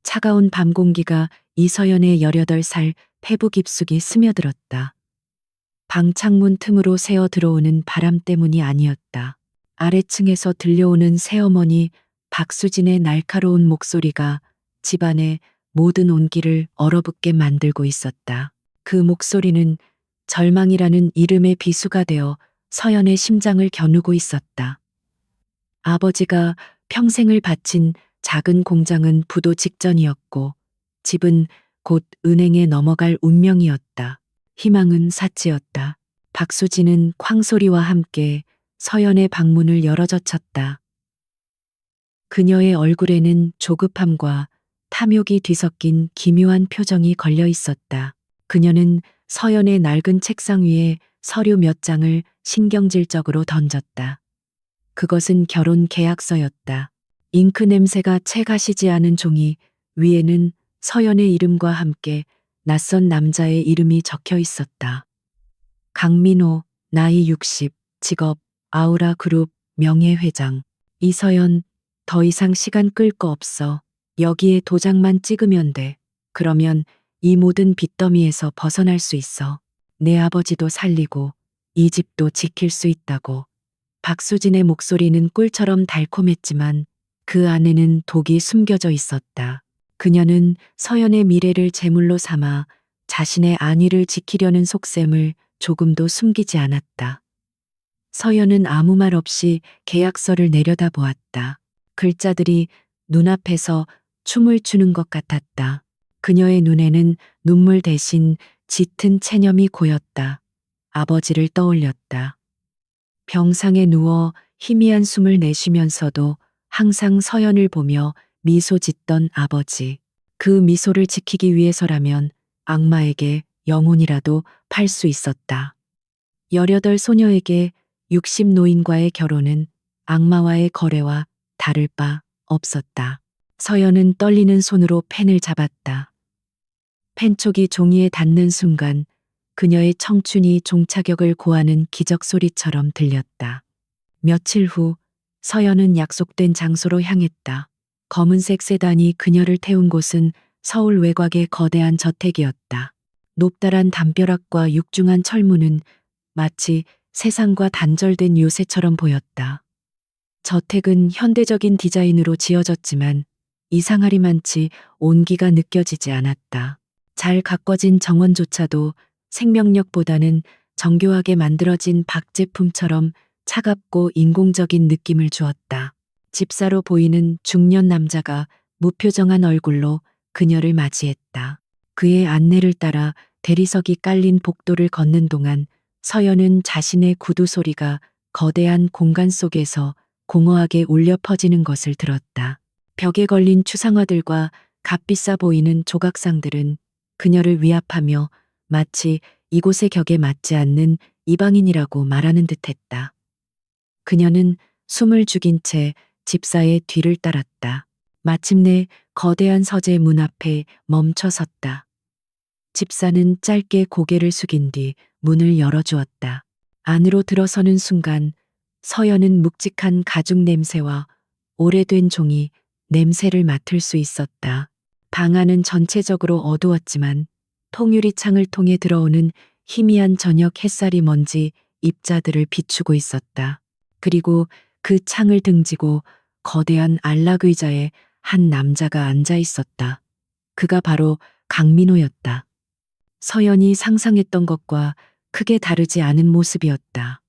차가운 밤 공기가 이서연의 18살 폐부 깊숙이 스며들었다. 방 창문 틈으로 새어 들어오는 바람 때문이 아니었다. 아래층에서 들려오는 새어머니 박수진의 날카로운 목소리가 집안의 모든 온기를 얼어붙게 만들고 있었다. 그 목소리는 절망이라는 이름의 비수가 되어 서연의 심장을 겨누고 있었다. 아버지가 평생을 바친 작은 공장은 부도 직전이었고 집은 곧 은행에 넘어갈 운명이었다. 희망은 사치였다. 박수진은 쾅소리와 함께 서연의 방문을 열어젖혔다. 그녀의 얼굴에는 조급함과 탐욕이 뒤섞인 기묘한 표정이 걸려 있었다. 그녀는 서연의 낡은 책상 위에 서류 몇 장을 신경질적으로 던졌다. 그것은 결혼 계약서였다. 잉크 냄새가 채 가시지 않은 종이 위에는 서연의 이름과 함께 낯선 남자의 이름이 적혀 있었다. 강민호, 나이 60, 직업 아우라 그룹 명예회장. 이서연, 더 이상 시간 끌 거 없어. 여기에 도장만 찍으면 돼. 그러면 이 모든 빚더미에서 벗어날 수 있어. 내 아버지도 살리고 이 집도 지킬 수 있다고. 박수진의 목소리는 꿀처럼 달콤했지만 그 안에는 독이 숨겨져 있었다. 그녀는 서연의 미래를 제물로 삼아 자신의 안위를 지키려는 속셈을 조금도 숨기지 않았다. 서연은 아무 말 없이 계약서를 내려다보았다. 글자들이 눈앞에서 춤을 추는 것 같았다. 그녀의 눈에는 눈물 대신 짙은 체념이 고였다. 아버지를 떠올렸다. 병상에 누워 희미한 숨을 내쉬면서도 항상 서연을 보며 미소 짓던 아버지. 그 미소를 지키기 위해서라면 악마에게 영혼이라도 팔 수 있었다. 18 소녀에게 60 노인과의 결혼은 악마와의 거래와 다를 바 없었다. 서연은 떨리는 손으로 펜을 잡았다. 펜촉이 종이에 닿는 순간 그녀의 청춘이 종착역을 고하는 기적 소리처럼 들렸다. 며칠 후 서연은 약속된 장소로 향했다. 검은색 세단이 그녀를 태운 곳은 서울 외곽의 거대한 저택이었다. 높다란 담벼락과 육중한 철문은 마치 세상과 단절된 요새처럼 보였다. 저택은 현대적인 디자인으로 지어졌지만 이상하리만치 온기가 느껴지지 않았다. 잘 가꿔진 정원조차도 생명력보다는 정교하게 만들어진 박제품처럼 차갑고 인공적인 느낌을 주었다. 집사로 보이는 중년 남자가 무표정한 얼굴로 그녀를 맞이했다. 그의 안내를 따라 대리석이 깔린 복도를 걷는 동안 서연은 자신의 구두 소리가 거대한 공간 속에서 공허하게 울려 퍼지는 것을 들었다. 벽에 걸린 추상화들과 값비싸 보이는 조각상들은 그녀를 위압하며 마치 이곳의 격에 맞지 않는 이방인이라고 말하는 듯했다. 그녀는 숨을 죽인 채 집사의 뒤를 따랐다. 마침내 거대한 서재 문 앞에 멈춰 섰다. 집사는 짧게 고개를 숙인 뒤 문을 열어주었다. 안으로 들어서는 순간 서연은 묵직한 가죽 냄새와 오래된 종이 냄새를 맡을 수 있었다. 방 안은 전체적으로 어두웠지만 통유리 창을 통해 들어오는 희미한 저녁 햇살이 먼지 입자들을 비추고 있었다. 그리고 그 창을 등지고 거대한 안락 의자에 한 남자가 앉아 있었다. 그가 바로 강민호였다. 서연이 상상했던 것과 크게 다르지 않은 모습이었다.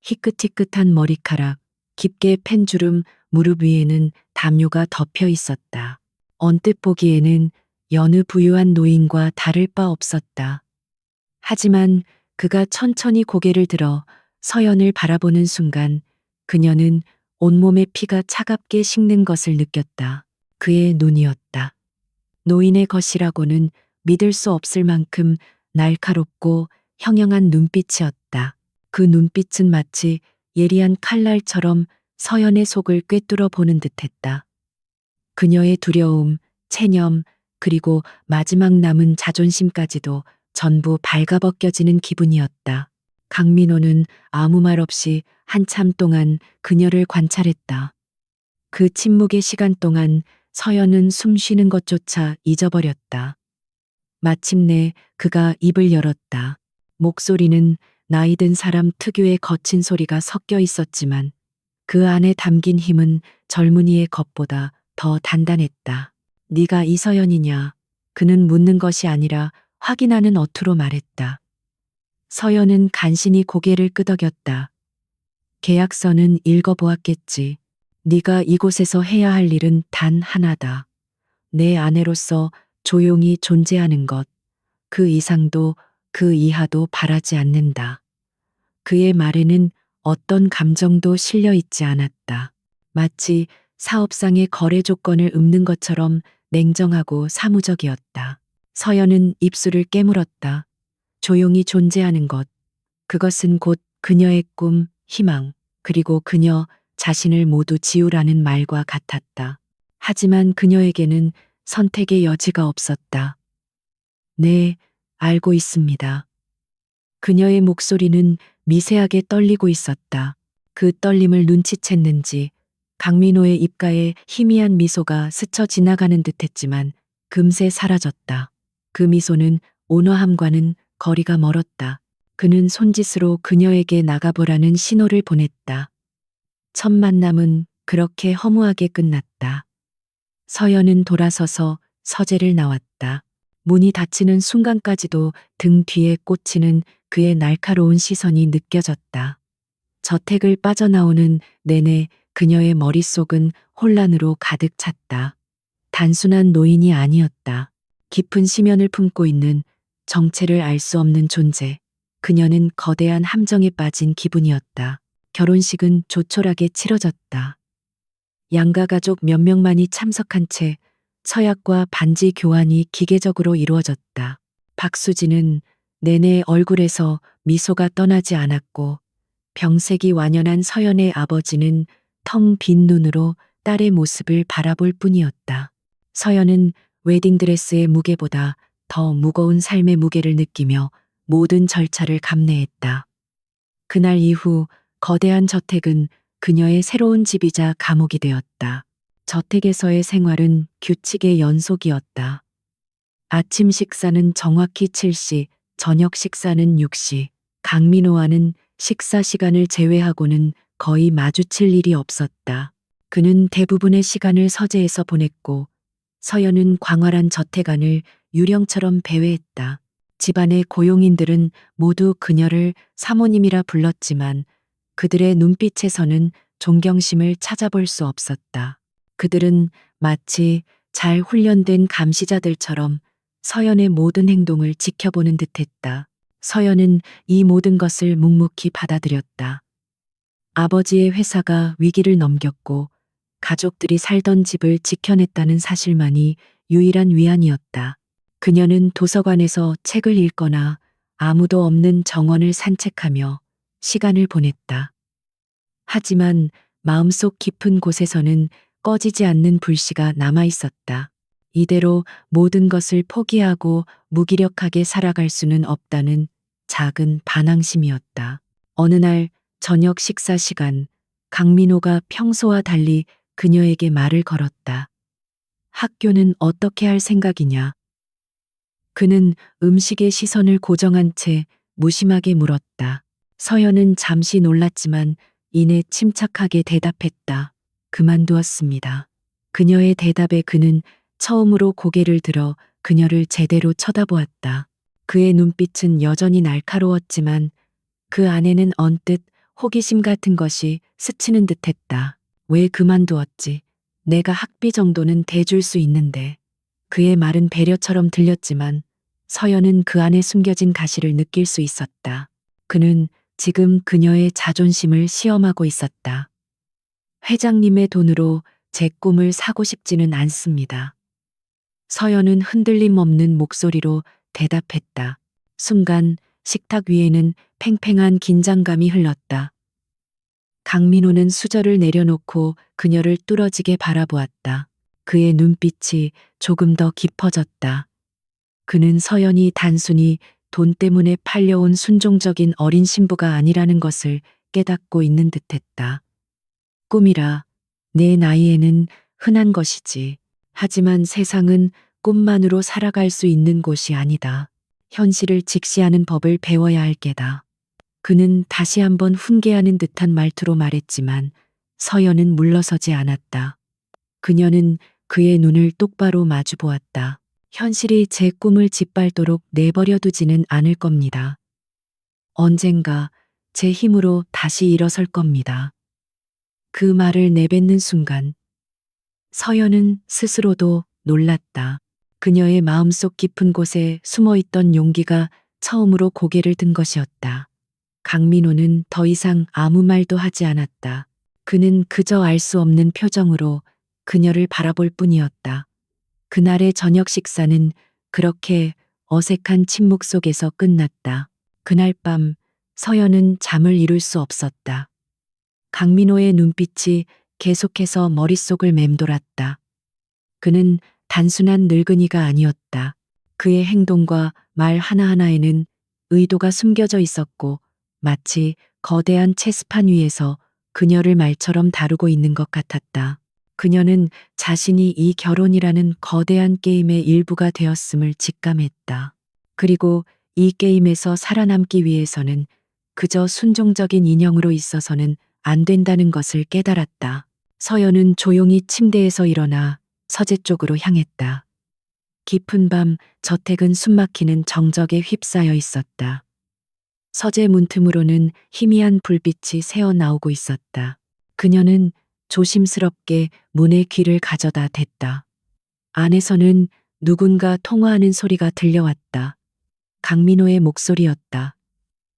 희끗희끗한 머리카락, 깊게 팬 주름, 무릎 위에는 담요가 덮여 있었다. 언뜻 보기에는 여느 부유한 노인과 다를 바 없었다. 하지만 그가 천천히 고개를 들어 서연을 바라보는 순간 그녀는 온몸의 피가 차갑게 식는 것을 느꼈다. 그의 눈이었다. 노인의 것이라고는 믿을 수 없을 만큼 날카롭고 형형한 눈빛이었다. 그 눈빛은 마치 예리한 칼날처럼 서연의 속을 꿰뚫어 보는 듯했다. 그녀의 두려움, 체념, 그리고 마지막 남은 자존심까지도 전부 발가벗겨지는 기분이었다. 강민호는 아무 말 없이 한참 동안 그녀를 관찰했다. 그 침묵의 시간 동안 서연은 숨 쉬는 것조차 잊어버렸다. 마침내 그가 입을 열었다. 목소리는 나이든 사람 특유의 거친 소리가 섞여 있었지만 그 안에 담긴 힘은 젊은이의 것보다 더 단단했다. 네가 이서연이냐? 그는 묻는 것이 아니라 확인하는 어투로 말했다. 서연은 간신히 고개를 끄덕였다. 계약서는 읽어보았겠지. 네가 이곳에서 해야 할 일은 단 하나다. 내 아내로서 조용히 존재하는 것. 그 이상도 그 이하도 바라지 않는다. 그의 말에는 어떤 감정도 실려 있지 않았다. 마치 사업상의 거래 조건을 읊는 것처럼 냉정하고 사무적이었다. 서연은 입술을 깨물었다. 조용히 존재하는 것. 그것은 곧 그녀의 꿈, 희망, 그리고 그녀 자신을 모두 지우라는 말과 같았다. 하지만 그녀에게는 선택의 여지가 없었다. 네, 알고 있습니다. 그녀의 목소리는 미세하게 떨리고 있었다. 그 떨림을 눈치챘는지 강민호의 입가에 희미한 미소가 스쳐 지나가는 듯했지만 금세 사라졌다. 그 미소는 온화함과는 거리가 멀었다. 그는 손짓으로 그녀에게 나가보라는 신호를 보냈다. 첫 만남은 그렇게 허무하게 끝났다. 서연은 돌아서서 서재를 나왔다. 문이 닫히는 순간까지도 등 뒤에 꽂히는 그의 날카로운 시선이 느껴졌다. 저택을 빠져나오는 내내 그녀의 머릿속은 혼란으로 가득 찼다. 단순한 노인이 아니었다. 깊은 심연을 품고 있는 정체를 알 수 없는 존재. 그녀는 거대한 함정에 빠진 기분이었다. 결혼식은 조촐하게 치러졌다. 양가 가족 몇 명만이 참석한 채 서약과 반지 교환이 기계적으로 이루어졌다. 박수진은 내내 얼굴에서 미소가 떠나지 않았고 병색이 완연한 서연의 아버지는 텅 빈 눈으로 딸의 모습을 바라볼 뿐이었다. 서연은 웨딩드레스의 무게보다 더 무거운 삶의 무게를 느끼며 모든 절차를 감내했다. 그날 이후 거대한 저택은 그녀의 새로운 집이자 감옥이 되었다. 저택에서의 생활은 규칙의 연속이었다. 아침 식사는 정확히 7시, 저녁 식사는 6시. 강민호와는 식사 시간을 제외하고는 거의 마주칠 일이 없었다. 그는 대부분의 시간을 서재에서 보냈고 서연은 광활한 저택 안을 유령처럼 배회했다. 집안의 고용인들은 모두 그녀를 사모님이라 불렀지만 그들의 눈빛에서는 존경심을 찾아볼 수 없었다. 그들은 마치 잘 훈련된 감시자들처럼 서연의 모든 행동을 지켜보는 듯했다. 서연은 이 모든 것을 묵묵히 받아들였다. 아버지의 회사가 위기를 넘겼고 가족들이 살던 집을 지켜냈다는 사실만이 유일한 위안이었다. 그녀는 도서관에서 책을 읽거나 아무도 없는 정원을 산책하며 시간을 보냈다. 하지만 마음속 깊은 곳에서는 꺼지지 않는 불씨가 남아 있었다. 이대로 모든 것을 포기하고 무기력하게 살아갈 수는 없다는 작은 반항심이었다. 어느 날 저녁 식사 시간, 강민호가 평소와 달리 그녀에게 말을 걸었다. 학교는 어떻게 할 생각이냐? 그는 음식의 시선을 고정한 채 무심하게 물었다. 서연은 잠시 놀랐지만 이내 침착하게 대답했다. 그만두었습니다. 그녀의 대답에 그는 처음으로 고개를 들어 그녀를 제대로 쳐다보았다. 그의 눈빛은 여전히 날카로웠지만 그 안에는 언뜻 호기심 같은 것이 스치는 듯했다. 왜 그만두었지? 내가 학비 정도는 대줄 수 있는데. 그의 말은 배려처럼 들렸지만 서연은 그 안에 숨겨진 가시를 느낄 수 있었다. 그는 지금 그녀의 자존심을 시험하고 있었다. 회장님의 돈으로 제 꿈을 사고 싶지는 않습니다. 서연은 흔들림 없는 목소리로 대답했다. 순간 식탁 위에는 팽팽한 긴장감이 흘렀다. 강민호는 수저를 내려놓고 그녀를 뚫어지게 바라보았다. 그의 눈빛이 조금 더 깊어졌다. 그는 서연이 단순히 돈 때문에 팔려온 순종적인 어린 신부가 아니라는 것을 깨닫고 있는 듯했다. 꿈이라 내 나이에는 흔한 것이지. 하지만 세상은 꿈만으로 살아갈 수 있는 곳이 아니다. 현실을 직시하는 법을 배워야 할 게다. 그는 다시 한번 훈계하는 듯한 말투로 말했지만 서연은 물러서지 않았다. 그녀는 그의 눈을 똑바로 마주 보았다. 현실이 제 꿈을 짓밟도록 내버려 두지는 않을 겁니다. 언젠가 제 힘으로 다시 일어설 겁니다. 그 말을 내뱉는 순간 서연은 스스로도 놀랐다. 그녀의 마음속 깊은 곳에 숨어 있던 용기가 처음으로 고개를 든 것이었다. 강민호는 더 이상 아무 말도 하지 않았다. 그는 그저 알 수 없는 표정으로 그녀를 바라볼 뿐이었다. 그날의 저녁 식사는 그렇게 어색한 침묵 속에서 끝났다. 그날 밤 서연은 잠을 이룰 수 없었다. 강민호의 눈빛이 계속해서 머릿속을 맴돌았다. 그는 단순한 늙은이가 아니었다. 그의 행동과 말 하나하나에는 의도가 숨겨져 있었고 마치 거대한 체스판 위에서 그녀를 말처럼 다루고 있는 것 같았다. 그녀는 자신이 이 결혼이라는 거대한 게임의 일부가 되었음을 직감했다. 그리고 이 게임에서 살아남기 위해서는 그저 순종적인 인형으로 있어서는 안 된다는 것을 깨달았다. 서연은 조용히 침대에서 일어나 서재 쪽으로 향했다. 깊은 밤 저택은 숨막히는 정적에 휩싸여 있었다. 서재 문틈으로는 희미한 불빛이 새어 나오고 있었다. 그녀는 조심스럽게 문에 귀를 가져다 댔다. 안에서는 누군가 통화하는 소리가 들려왔다. 강민호의 목소리였다.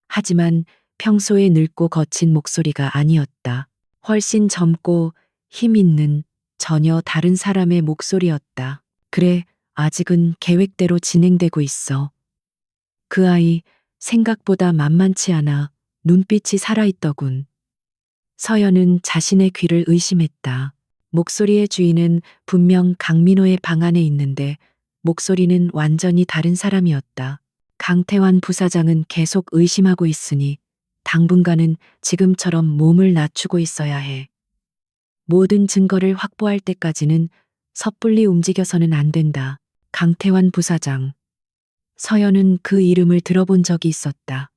하지만 평소에 늙고 거친 목소리가 아니었다. 훨씬 젊고 힘 있는 전혀 다른 사람의 목소리였다. 그래, 아직은 계획대로 진행되고 있어. 그 아이 생각보다 만만치 않아. 눈빛이 살아있더군. 서연은 자신의 귀를 의심했다. 목소리의 주인은 분명 강민호의 방 안에 있는데 목소리는 완전히 다른 사람이었다. 강태환 부사장은 계속 의심하고 있으니 당분간은 지금처럼 몸을 낮추고 있어야 해. 모든 증거를 확보할 때까지는 섣불리 움직여서는 안 된다. 강태환 부사장. 서연은 그 이름을 들어본 적이 있었다.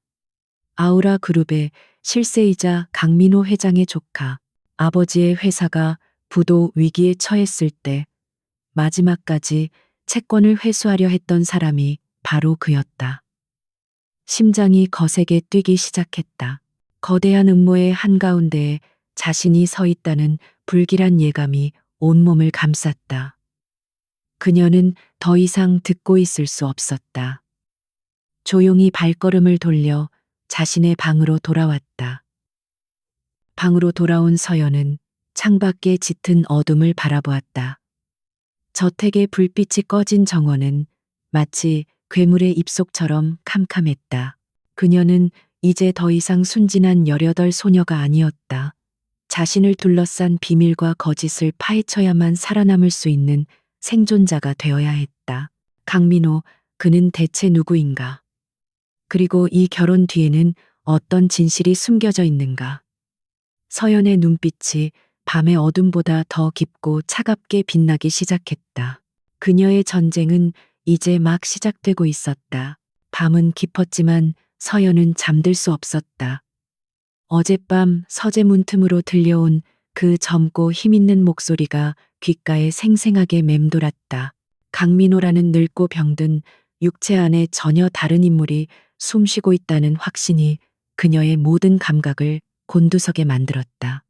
아우라 그룹의 실세이자 강민호 회장의 조카. 아버지의 회사가 부도 위기에 처했을 때 마지막까지 채권을 회수하려 했던 사람이 바로 그였다. 심장이 거세게 뛰기 시작했다. 거대한 음모의 한가운데에 자신이 서 있다는 불길한 예감이 온몸을 감쌌다. 그녀는 더 이상 듣고 있을 수 없었다. 조용히 발걸음을 돌려 자신의 방으로 돌아왔다. 방으로 돌아온 서연은 창밖에 짙은 어둠을 바라보았다. 저택의 불빛이 꺼진 정원은 마치 괴물의 입속처럼 캄캄했다. 그녀는 이제 더 이상 순진한 18 소녀가 아니었다. 자신을 둘러싼 비밀과 거짓을 파헤쳐야만 살아남을 수 있는 생존자가 되어야 했다. 강민호, 그는 대체 누구인가? 그리고 이 결혼 뒤에는 어떤 진실이 숨겨져 있는가? 서연의 눈빛이 밤의 어둠보다 더 깊고 차갑게 빛나기 시작했다. 그녀의 전쟁은 이제 막 시작되고 있었다. 밤은 깊었지만 서연은 잠들 수 없었다. 어젯밤 서재 문틈으로 들려온 그 젊고 힘있는 목소리가 귓가에 생생하게 맴돌았다. 강민호라는 늙고 병든 육체 안에 전혀 다른 인물이 숨쉬고 있다는 확신이 그녀의 모든 감각을 곤두서게 만들었다.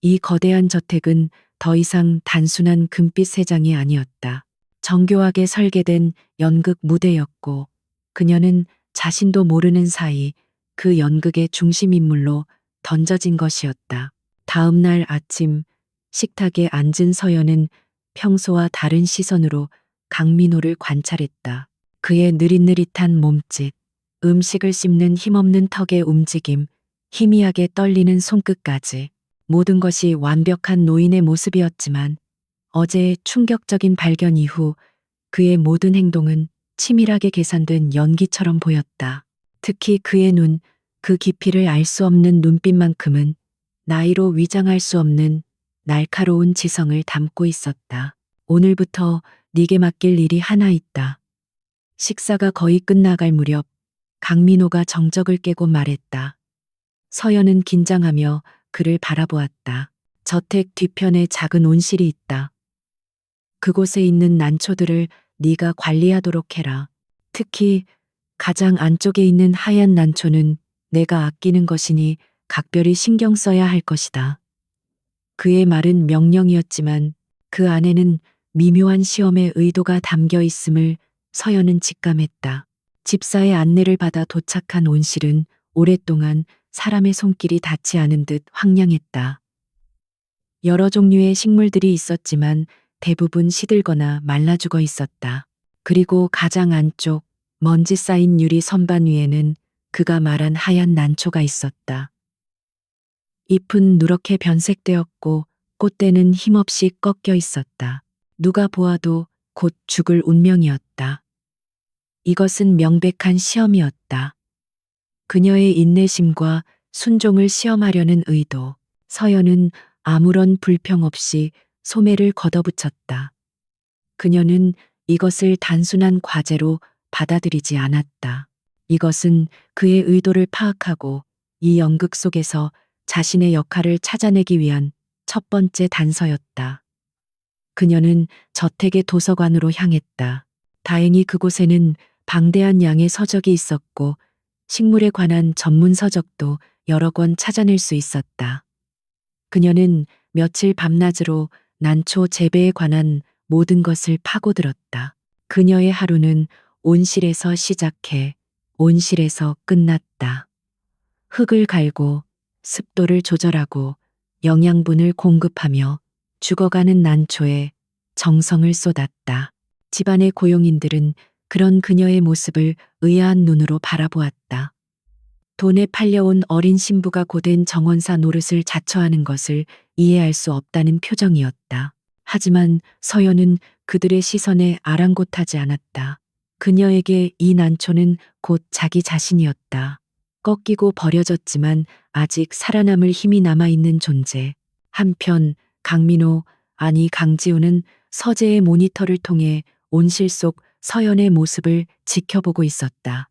이 거대한 저택은 더 이상 단순한 금빛 세장이 아니었다. 정교하게 설계된 연극 무대였고 그녀는 자신도 모르는 사이 그 연극의 중심 인물로 던져진 것이었다. 다음 날 아침 식탁에 앉은 서연은 평소와 다른 시선으로 강민호를 관찰했다. 그의 느릿느릿한 몸짓, 음식을 씹는 힘없는 턱의 움직임, 희미하게 떨리는 손끝까지 모든 것이 완벽한 노인의 모습이었지만 어제의 충격적인 발견 이후 그의 모든 행동은 치밀하게 계산된 연기처럼 보였다. 특히 그의 눈, 그 깊이를 알 수 없는 눈빛만큼은 나이로 위장할 수 없는 날카로운 지성을 담고 있었다. 오늘부터 네게 맡길 일이 하나 있다. 식사가 거의 끝나갈 무렵 강민호가 정적을 깨고 말했다. 서연은 긴장하며 그를 바라보았다. 저택 뒤편에 작은 온실이 있다. 그곳에 있는 난초들을 네가 관리하도록 해라. 특히 가장 안쪽에 있는 하얀 난초는 내가 아끼는 것이니 각별히 신경 써야 할 것이다. 그의 말은 명령이었지만 그 안에는 미묘한 시험의 의도가 담겨 있음을 서연은 직감했다. 집사의 안내를 받아 도착한 온실은 오랫동안 사람의 손길이 닿지 않은 듯 황량했다. 여러 종류의 식물들이 있었지만 대부분 시들거나 말라 죽어 있었다. 그리고 가장 안쪽 먼지 쌓인 유리 선반 위에는 그가 말한 하얀 난초가 있었다. 잎은 누렇게 변색되었고 꽃대는 힘없이 꺾여 있었다. 누가 보아도 곧 죽을 운명이었다. 이것은 명백한 시험이었다. 그녀의 인내심과 순종을 시험하려는 의도. 서연은 아무런 불평 없이 소매를 걷어붙였다. 그녀는 이것을 단순한 과제로 받아들이지 않았다. 이것은 그의 의도를 파악하고 이 연극 속에서 자신의 역할을 찾아내기 위한 첫 번째 단서였다. 그녀는 저택의 도서관으로 향했다. 다행히 그곳에는 방대한 양의 서적이 있었고 식물에 관한 전문 서적도 여러 권 찾아낼 수 있었다. 그녀는 며칠 밤낮으로 난초 재배에 관한 모든 것을 파고들었다. 그녀의 하루는 온실에서 시작해 온실에서 끝났다. 흙을 갈고 습도를 조절하고 영양분을 공급하며 죽어가는 난초에 정성을 쏟았다. 집안의 고용인들은 그런 그녀의 모습을 의아한 눈으로 바라보았다. 돈에 팔려온 어린 신부가 고된 정원사 노릇을 자처하는 것을 이해할 수 없다는 표정이었다. 하지만 서연은 그들의 시선에 아랑곳하지 않았다. 그녀에게 이 난초는 곧 자기 자신이었다. 꺾이고 버려졌지만 아직 살아남을 힘이 남아있는 존재. 한편 강민호, 아니 강지우는 서재의 모니터를 통해 온실 속 서연의 모습을 지켜보고 있었다.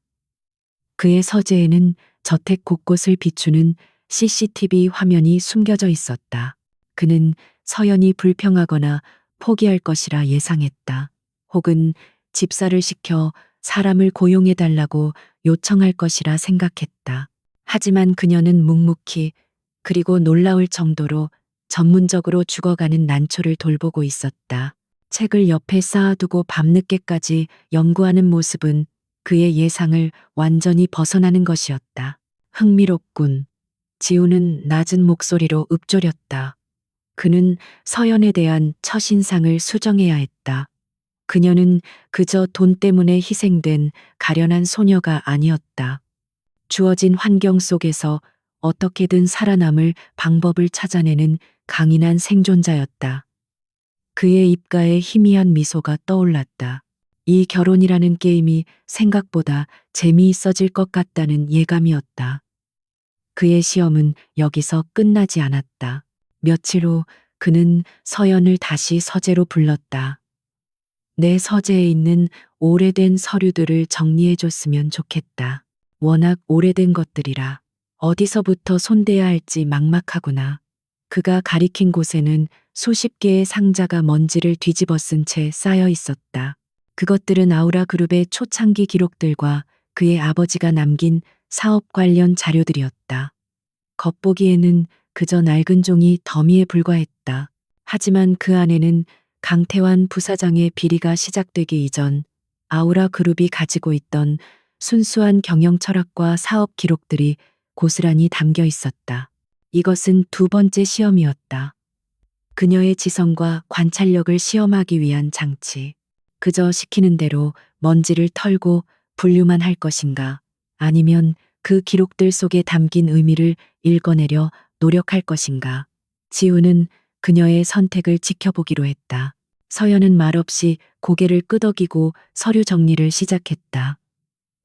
그의 서재에는 저택 곳곳을 비추는 CCTV 화면이 숨겨져 있었다. 그는 서연이 불평하거나 포기할 것이라 예상했다. 혹은 집사를 시켜 사람을 고용해달라고 요청할 것이라 생각했다. 하지만 그녀는 묵묵히 그리고 놀라울 정도로 전문적으로 죽어가는 난초를 돌보고 있었다. 책을 옆에 쌓아두고 밤늦게까지 연구하는 모습은 그의 예상을 완전히 벗어나는 것이었다. 흥미롭군. 지우는 낮은 목소리로 읊조렸다. 그는 서연에 대한 첫인상을 수정해야 했다. 그녀는 그저 돈 때문에 희생된 가련한 소녀가 아니었다. 주어진 환경 속에서 어떻게든 살아남을 방법을 찾아내는 강인한 생존자였다. 그의 입가에 희미한 미소가 떠올랐다. 이 결혼이라는 게임이 생각보다 재미있어질 것 같다는 예감이었다. 그의 시험은 여기서 끝나지 않았다. 며칠 후 그는 서연을 다시 서재로 불렀다. 내 서재에 있는 오래된 서류들을 정리해줬으면 좋겠다. 워낙 오래된 것들이라 어디서부터 손대야 할지 막막하구나. 그가 가리킨 곳에는 수십 개의 상자가 먼지를 뒤집어 쓴 채 쌓여 있었다. 그것들은 아우라 그룹의 초창기 기록들과 그의 아버지가 남긴 사업 관련 자료들이었다. 겉보기에는 그저 낡은 종이 더미에 불과했다. 하지만 그 안에는 강태환 부사장의 비리가 시작되기 이전 아우라 그룹이 가지고 있던 순수한 경영 철학과 사업 기록들이 고스란히 담겨 있었다. 이것은 두 번째 시험이었다. 그녀의 지성과 관찰력을 시험하기 위한 장치. 그저 시키는 대로 먼지를 털고 분류만 할 것인가, 아니면 그 기록들 속에 담긴 의미를 읽어내려 노력할 것인가. 지우는 그녀의 선택을 지켜보기로 했다. 서연은 말없이 고개를 끄덕이고 서류 정리를 시작했다.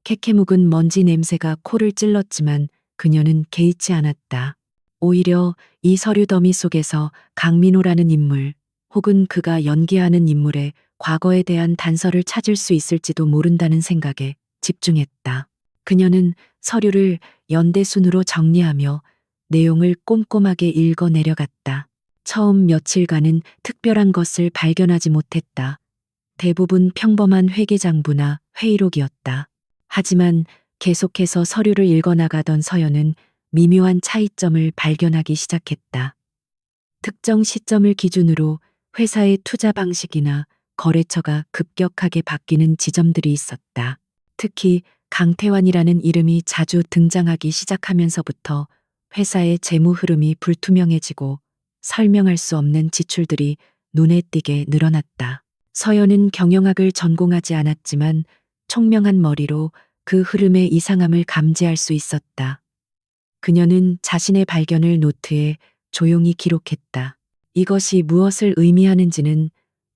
캐캐묵은 먼지 냄새가 코를 찔렀지만 그녀는 개의치 않았다. 오히려 이 서류 더미 속에서 강민호라는 인물, 혹은 그가 연기하는 인물의 과거에 대한 단서를 찾을 수 있을지도 모른다는 생각에 집중했다. 그녀는 서류를 연대순으로 정리하며 내용을 꼼꼼하게 읽어 내려갔다. 처음 며칠간은 특별한 것을 발견하지 못했다. 대부분 평범한 회계장부나 회의록이었다. 하지만 계속해서 서류를 읽어나가던 서연은 미묘한 차이점을 발견하기 시작했다. 특정 시점을 기준으로 회사의 투자 방식이나 거래처가 급격하게 바뀌는 지점들이 있었다. 특히 강태환이라는 이름이 자주 등장하기 시작하면서부터 회사의 재무 흐름이 불투명해지고 설명할 수 없는 지출들이 눈에 띄게 늘어났다. 서연은 경영학을 전공하지 않았지만 총명한 머리로 그 흐름의 이상함을 감지할 수 있었다. 그녀는 자신의 발견을 노트에 조용히 기록했다. 이것이 무엇을 의미하는지는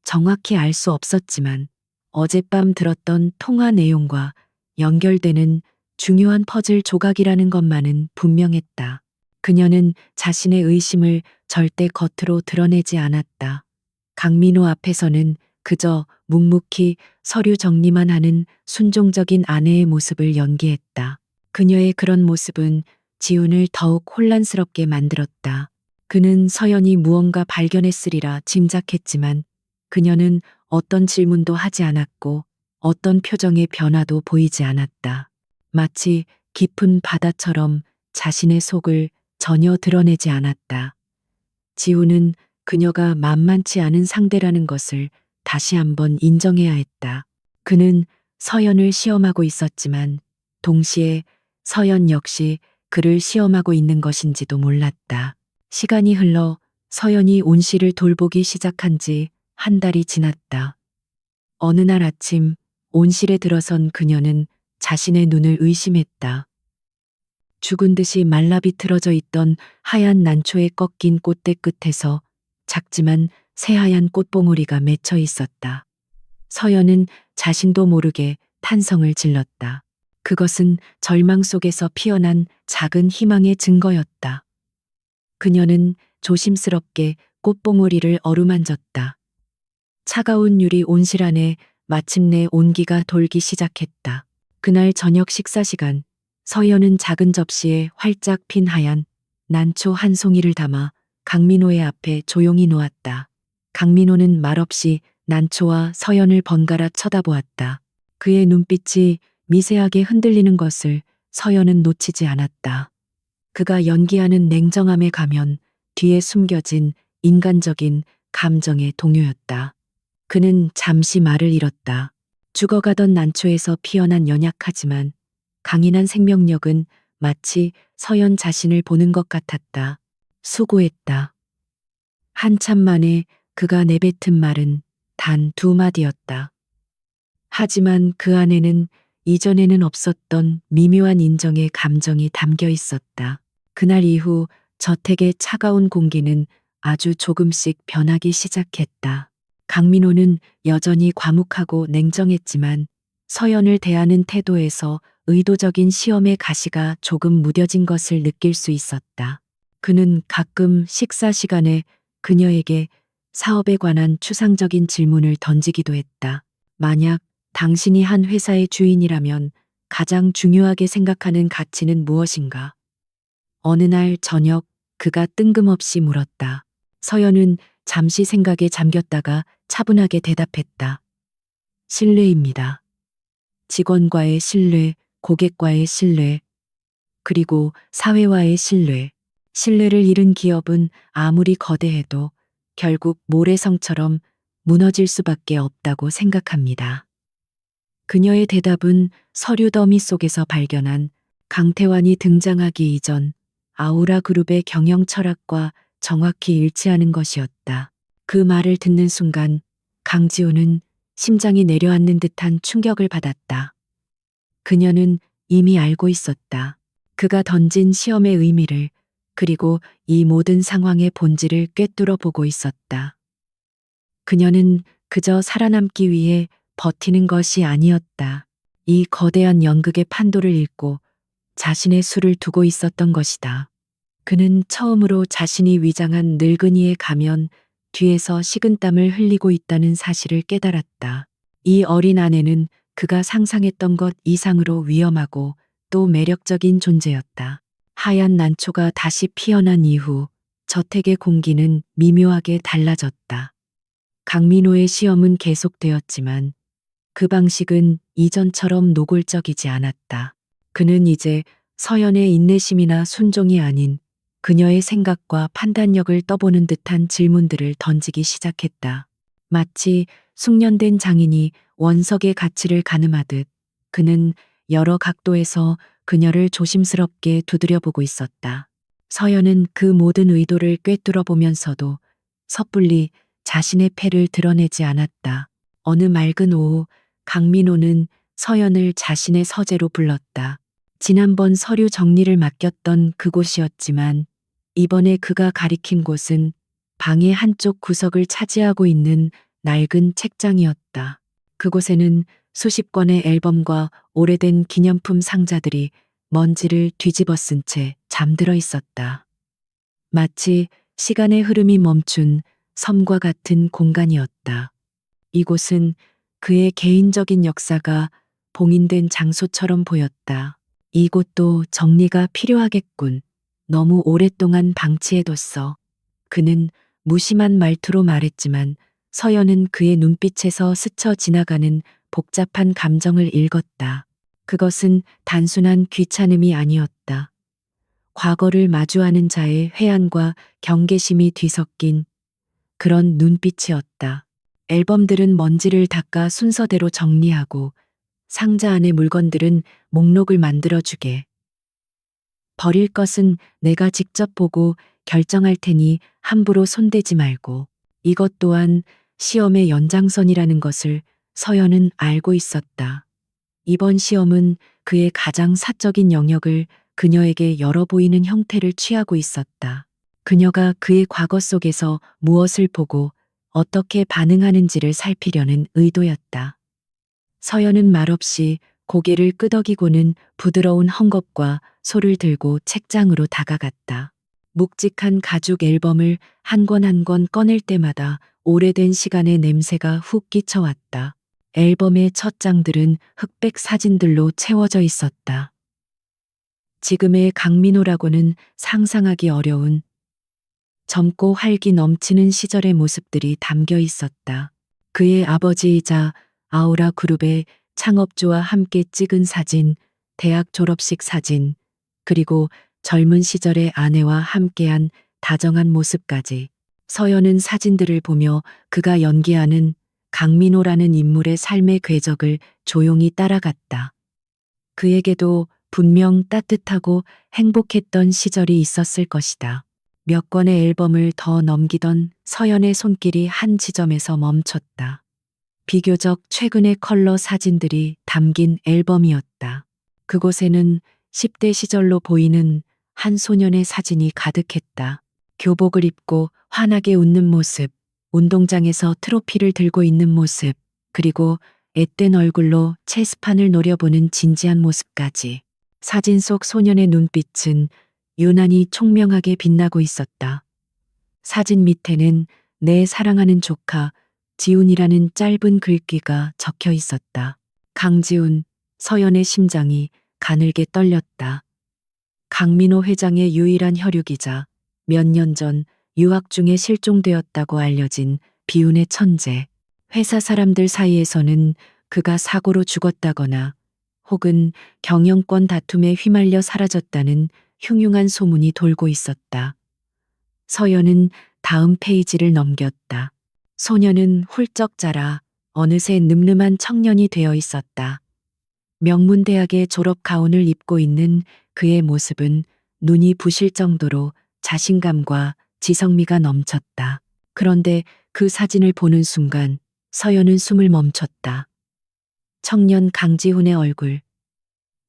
정확히 알 수 없었지만 어젯밤 들었던 통화 내용과 연결되는 중요한 퍼즐 조각이라는 것만은 분명했다. 그녀는 자신의 의심을 절대 겉으로 드러내지 않았다. 강민호 앞에서는 그저 묵묵히 서류 정리만 하는 순종적인 아내의 모습을 연기했다. 그녀의 그런 모습은 지훈을 더욱 혼란스럽게 만들었다. 그는 서연이 무언가 발견했으리라 짐작했지만 그녀는 어떤 질문도 하지 않았고 어떤 표정의 변화도 보이지 않았다. 마치 깊은 바다처럼 자신의 속을 전혀 드러내지 않았다. 지훈은 그녀가 만만치 않은 상대라는 것을 다시 한번 인정해야 했다. 그는 서연을 시험하고 있었지만 동시에 서연 역시 그를 시험하고 있는 것인지도 몰랐다. 시간이 흘러 서연이 온 씨를 돌보기 시작한 지 한 달이 지났다. 어느 날 아침 온실에 들어선 그녀는 자신의 눈을 의심했다. 죽은 듯이 말라 비틀어져 있던 하얀 난초에 꺾인 꽃대 끝에서 작지만 새하얀 꽃봉오리가 맺혀 있었다. 서연은 자신도 모르게 탄성을 질렀다. 그것은 절망 속에서 피어난 작은 희망의 증거였다. 그녀는 조심스럽게 꽃봉오리를 어루만졌다. 차가운 유리 온실 안에 마침내 온기가 돌기 시작했다. 그날 저녁 식사 시간, 서연은 작은 접시에 활짝 핀 하얀 난초 한 송이를 담아 강민호의 앞에 조용히 놓았다. 강민호는 말없이 난초와 서연을 번갈아 쳐다보았다. 그의 눈빛이 미세하게 흔들리는 것을 서연은 놓치지 않았다. 그가 연기하는 냉정함에 가면 뒤에 숨겨진 인간적인 감정의 동요였다. 그는 잠시 말을 잃었다. 죽어가던 난초에서 피어난 연약하지만 강인한 생명력은 마치 서연 자신을 보는 것 같았다. 수고했다. 한참 만에 그가 내뱉은 말은 단 두 마디였다. 하지만 그 안에는 이전에는 없었던 미묘한 인정의 감정이 담겨 있었다. 그날 이후 저택의 차가운 공기는 아주 조금씩 변하기 시작했다. 강민호는 여전히 과묵하고 냉정했지만 서연을 대하는 태도에서 의도적인 시험의 가시가 조금 무뎌진 것을 느낄 수 있었다. 그는 가끔 식사 시간에 그녀에게 사업에 관한 추상적인 질문을 던지기도 했다. 만약 당신이 한 회사의 주인이라면 가장 중요하게 생각하는 가치는 무엇인가? 어느 날 저녁 그가 뜬금없이 물었다. 서연은 잠시 생각에 잠겼다가 차분하게 대답했다. 신뢰입니다. 직원과의 신뢰, 고객과의 신뢰, 그리고 사회와의 신뢰. 신뢰를 잃은 기업은 아무리 거대해도 결국 모래성처럼 무너질 수밖에 없다고 생각합니다. 그녀의 대답은 서류 더미 속에서 발견한 강태환이 등장하기 이전 아우라 그룹의 경영 철학과 정확히 일치하는 것이었다. 그 말을 듣는 순간 강지호는 심장이 내려앉는 듯한 충격을 받았다. 그녀는 이미 알고 있었다. 그가 던진 시험의 의미를, 그리고 이 모든 상황의 본질을 꿰뚫어 보고 있었다. 그녀는 그저 살아남기 위해 버티는 것이 아니었다. 이 거대한 연극의 판도를 읽고 자신의 수를 두고 있었던 것이다. 그는 처음으로 자신이 위장한 늙은이의 가면, 뒤에서 식은땀을 흘리고 있다는 사실을 깨달았다. 이 어린 아내는 그가 상상했던 것 이상으로 위험하고 또 매력적인 존재였다. 하얀 난초가 다시 피어난 이후 저택의 공기는 미묘하게 달라졌다. 강민호의 시험은 계속되었지만 그 방식은 이전처럼 노골적이지 않았다. 그는 이제 서연의 인내심이나 순종이 아닌 그녀의 생각과 판단력을 떠보는 듯한 질문들을 던지기 시작했다. 마치 숙련된 장인이 원석의 가치를 가늠하듯 그는 여러 각도에서 그녀를 조심스럽게 두드려보고 있었다. 서연은 그 모든 의도를 꿰뚫어 보면서도 섣불리 자신의 패를 드러내지 않았다. 어느 맑은 오후 강민호는 서연을 자신의 서재로 불렀다. 지난번 서류 정리를 맡겼던 그곳이었지만 이번에 그가 가리킨 곳은 방의 한쪽 구석을 차지하고 있는 낡은 책장이었다. 그곳에는 수십 권의 앨범과 오래된 기념품 상자들이 먼지를 뒤집어 쓴 채 잠들어 있었다. 마치 시간의 흐름이 멈춘 섬과 같은 공간이었다. 이곳은 그의 개인적인 역사가 봉인된 장소처럼 보였다. 이곳도 정리가 필요하겠군. 너무 오랫동안 방치해뒀어. 그는 무심한 말투로 말했지만 서연은 그의 눈빛에서 스쳐 지나가는 복잡한 감정을 읽었다. 그것은 단순한 귀찮음이 아니었다. 과거를 마주하는 자의 회한과 경계심이 뒤섞인 그런 눈빛이었다. 앨범들은 먼지를 닦아 순서대로 정리하고 상자 안의 물건들은 목록을 만들어주게. 버릴 것은 내가 직접 보고 결정할 테니 함부로 손대지 말고. 이것 또한 시험의 연장선이라는 것을 서연은 알고 있었다. 이번 시험은 그의 가장 사적인 영역을 그녀에게 열어 보이는 형태를 취하고 있었다. 그녀가 그의 과거 속에서 무엇을 보고 어떻게 반응하는지를 살피려는 의도였다. 서연은 말없이 고개를 끄덕이고는 부드러운 헝겊과 소를 들고 책장으로 다가갔다. 묵직한 가죽 앨범을 한 권 한 권 꺼낼 때마다 오래된 시간의 냄새가 훅 끼쳐왔다. 앨범의 첫 장들은 흑백 사진들로 채워져 있었다. 지금의 강민호라고는 상상하기 어려운 젊고 활기 넘치는 시절의 모습들이 담겨 있었다. 그의 아버지이자 아우라 그룹의 창업주와 함께 찍은 사진, 대학 졸업식 사진, 그리고 젊은 시절의 아내와 함께한 다정한 모습까지. 서연은 사진들을 보며 그가 연기하는 강민호라는 인물의 삶의 궤적을 조용히 따라갔다. 그에게도 분명 따뜻하고 행복했던 시절이 있었을 것이다. 몇 권의 앨범을 더 넘기던 서연의 손길이 한 지점에서 멈췄다. 비교적 최근의 컬러 사진들이 담긴 앨범이었다. 그곳에는 10대 시절로 보이는 한 소년의 사진이 가득했다. 교복을 입고 환하게 웃는 모습, 운동장에서 트로피를 들고 있는 모습, 그리고 앳된 얼굴로 체스판을 노려보는 진지한 모습까지. 사진 속 소년의 눈빛은 유난히 총명하게 빛나고 있었다. 사진 밑에는 내 사랑하는 조카 지훈이라는 짧은 글귀가 적혀 있었다. 강지훈, 서연의 심장이 가늘게 떨렸다. 강민호 회장의 유일한 혈육이자 몇 년 전 유학 중에 실종되었다고 알려진 비운의 천재. 회사 사람들 사이에서는 그가 사고로 죽었다거나 혹은 경영권 다툼에 휘말려 사라졌다는 흉흉한 소문이 돌고 있었다. 서연은 다음 페이지를 넘겼다. 소녀는 훌쩍 자라 어느새 늠름한 청년이 되어 있었다. 명문대학의 졸업 가운을 입고 있는 그의 모습은 눈이 부실 정도로 자신감과 지성미가 넘쳤다. 그런데 그 사진을 보는 순간 서연은 숨을 멈췄다. 청년 강지훈의 얼굴.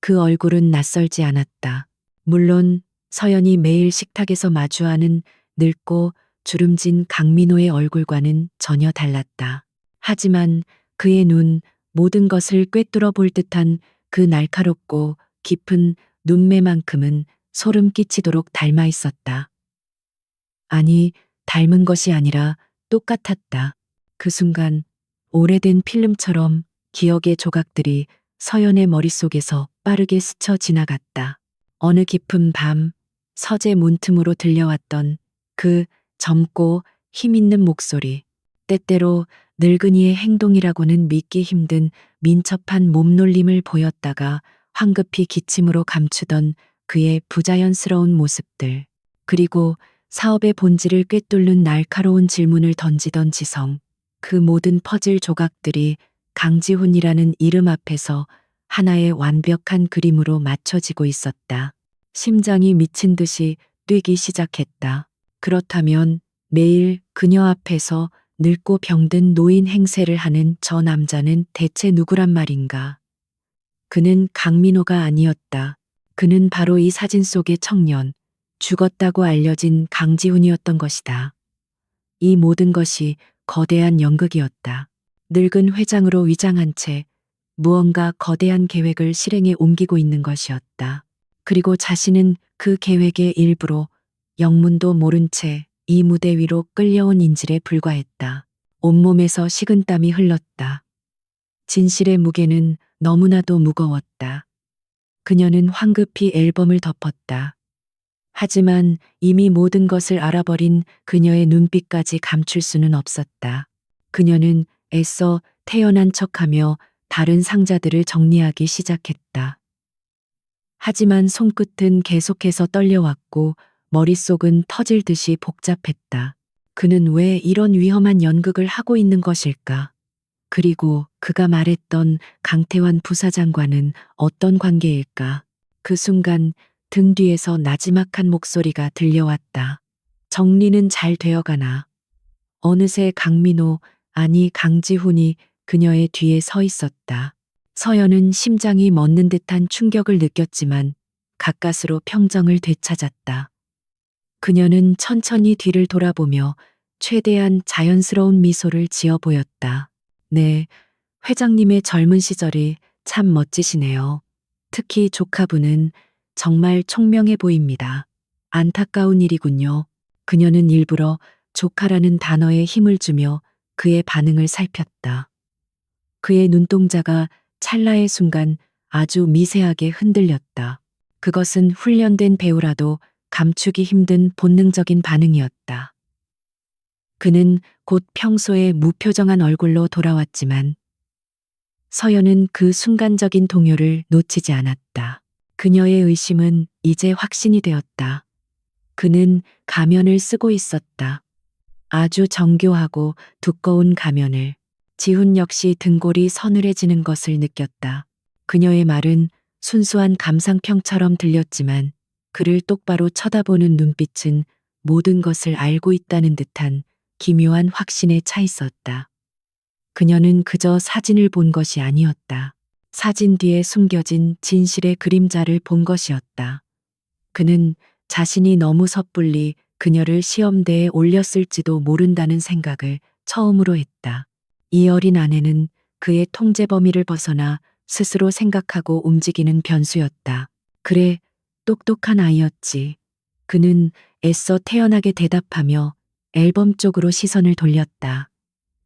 그 얼굴은 낯설지 않았다. 물론 서연이 매일 식탁에서 마주하는 늙고 주름진 강민호의 얼굴과는 전혀 달랐다. 하지만 그의 눈, 모든 것을 꿰뚫어 볼 듯한 그 날카롭고 깊은 눈매만큼은 소름 끼치도록 닮아 있었다. 아니, 닮은 것이 아니라 똑같았다. 그 순간 오래된 필름처럼 기억의 조각들이 서연의 머릿속에서 빠르게 스쳐 지나갔다. 어느 깊은 밤 서재 문틈으로 들려왔던 그 젊고 힘있는 목소리. 때때로 늙은이의 행동이라고는 믿기 힘든 민첩한 몸놀림을 보였다가 황급히 기침으로 감추던 그의 부자연스러운 모습들. 그리고 사업의 본질을 꿰뚫는 날카로운 질문을 던지던 지성. 그 모든 퍼즐 조각들이 강지훈이라는 이름 앞에서 하나의 완벽한 그림으로 맞춰지고 있었다. 심장이 미친 듯이 뛰기 시작했다. 그렇다면 매일 그녀 앞에서 늙고 병든 노인 행세를 하는 저 남자는 대체 누구란 말인가? 그는 강민호가 아니었다. 그는 바로 이 사진 속의 청년, 죽었다고 알려진 강지훈이었던 것이다. 이 모든 것이 거대한 연극이었다. 늙은 회장으로 위장한 채 무언가 거대한 계획을 실행에 옮기고 있는 것이었다. 그리고 자신은 그 계획의 일부로 영문도 모른 채 이 무대 위로 끌려온 인질에 불과했다. 온몸에서 식은땀이 흘렀다. 진실의 무게는 너무나도 무거웠다. 그녀는 황급히 앨범을 덮었다. 하지만 이미 모든 것을 알아버린 그녀의 눈빛까지 감출 수는 없었다. 그녀는 애써 태연한 척하며 다른 상자들을 정리하기 시작했다. 하지만 손끝은 계속해서 떨려왔고 머릿속은 터질 듯이 복잡했다. 그는 왜 이런 위험한 연극을 하고 있는 것일까? 그리고 그가 말했던 강태환 부사장과는 어떤 관계일까? 그 순간 등 뒤에서 나지막한 목소리가 들려왔다. 정리는 잘 되어가나. 어느새 강민호, 아니 강지훈이 그녀의 뒤에 서 있었다. 서연은 심장이 멎는 듯한 충격을 느꼈지만 가까스로 평정을 되찾았다. 그녀는 천천히 뒤를 돌아보며 최대한 자연스러운 미소를 지어 보였다. 네, 회장님의 젊은 시절이 참 멋지시네요. 특히 조카분은 정말 총명해 보입니다. 안타까운 일이군요. 그녀는 일부러 조카라는 단어에 힘을 주며 그의 반응을 살폈다. 그의 눈동자가 찰나의 순간 아주 미세하게 흔들렸다. 그것은 훈련된 배우라도 감추기 힘든 본능적인 반응이었다. 그는 곧 평소의 무표정한 얼굴로 돌아왔지만 서연은 그 순간적인 동요를 놓치지 않았다. 그녀의 의심은 이제 확신이 되었다. 그는 가면을 쓰고 있었다. 아주 정교하고 두꺼운 가면을. 지훈 역시 등골이 서늘해지는 것을 느꼈다. 그녀의 말은 순수한 감상평처럼 들렸지만 그를 똑바로 쳐다보는 눈빛은 모든 것을 알고 있다는 듯한 기묘한 확신에 차 있었다. 그녀는 그저 사진을 본 것이 아니었다. 사진 뒤에 숨겨진 진실의 그림자를 본 것이었다. 그는 자신이 너무 섣불리 그녀를 시험대에 올렸을지도 모른다는 생각을 처음으로 했다. 이 어린 아내는 그의 통제 범위를 벗어나 스스로 생각하고 움직이는 변수였다. 그래, 똑똑한 아이였지. 그는 애써 태연하게 대답하며 앨범 쪽으로 시선을 돌렸다.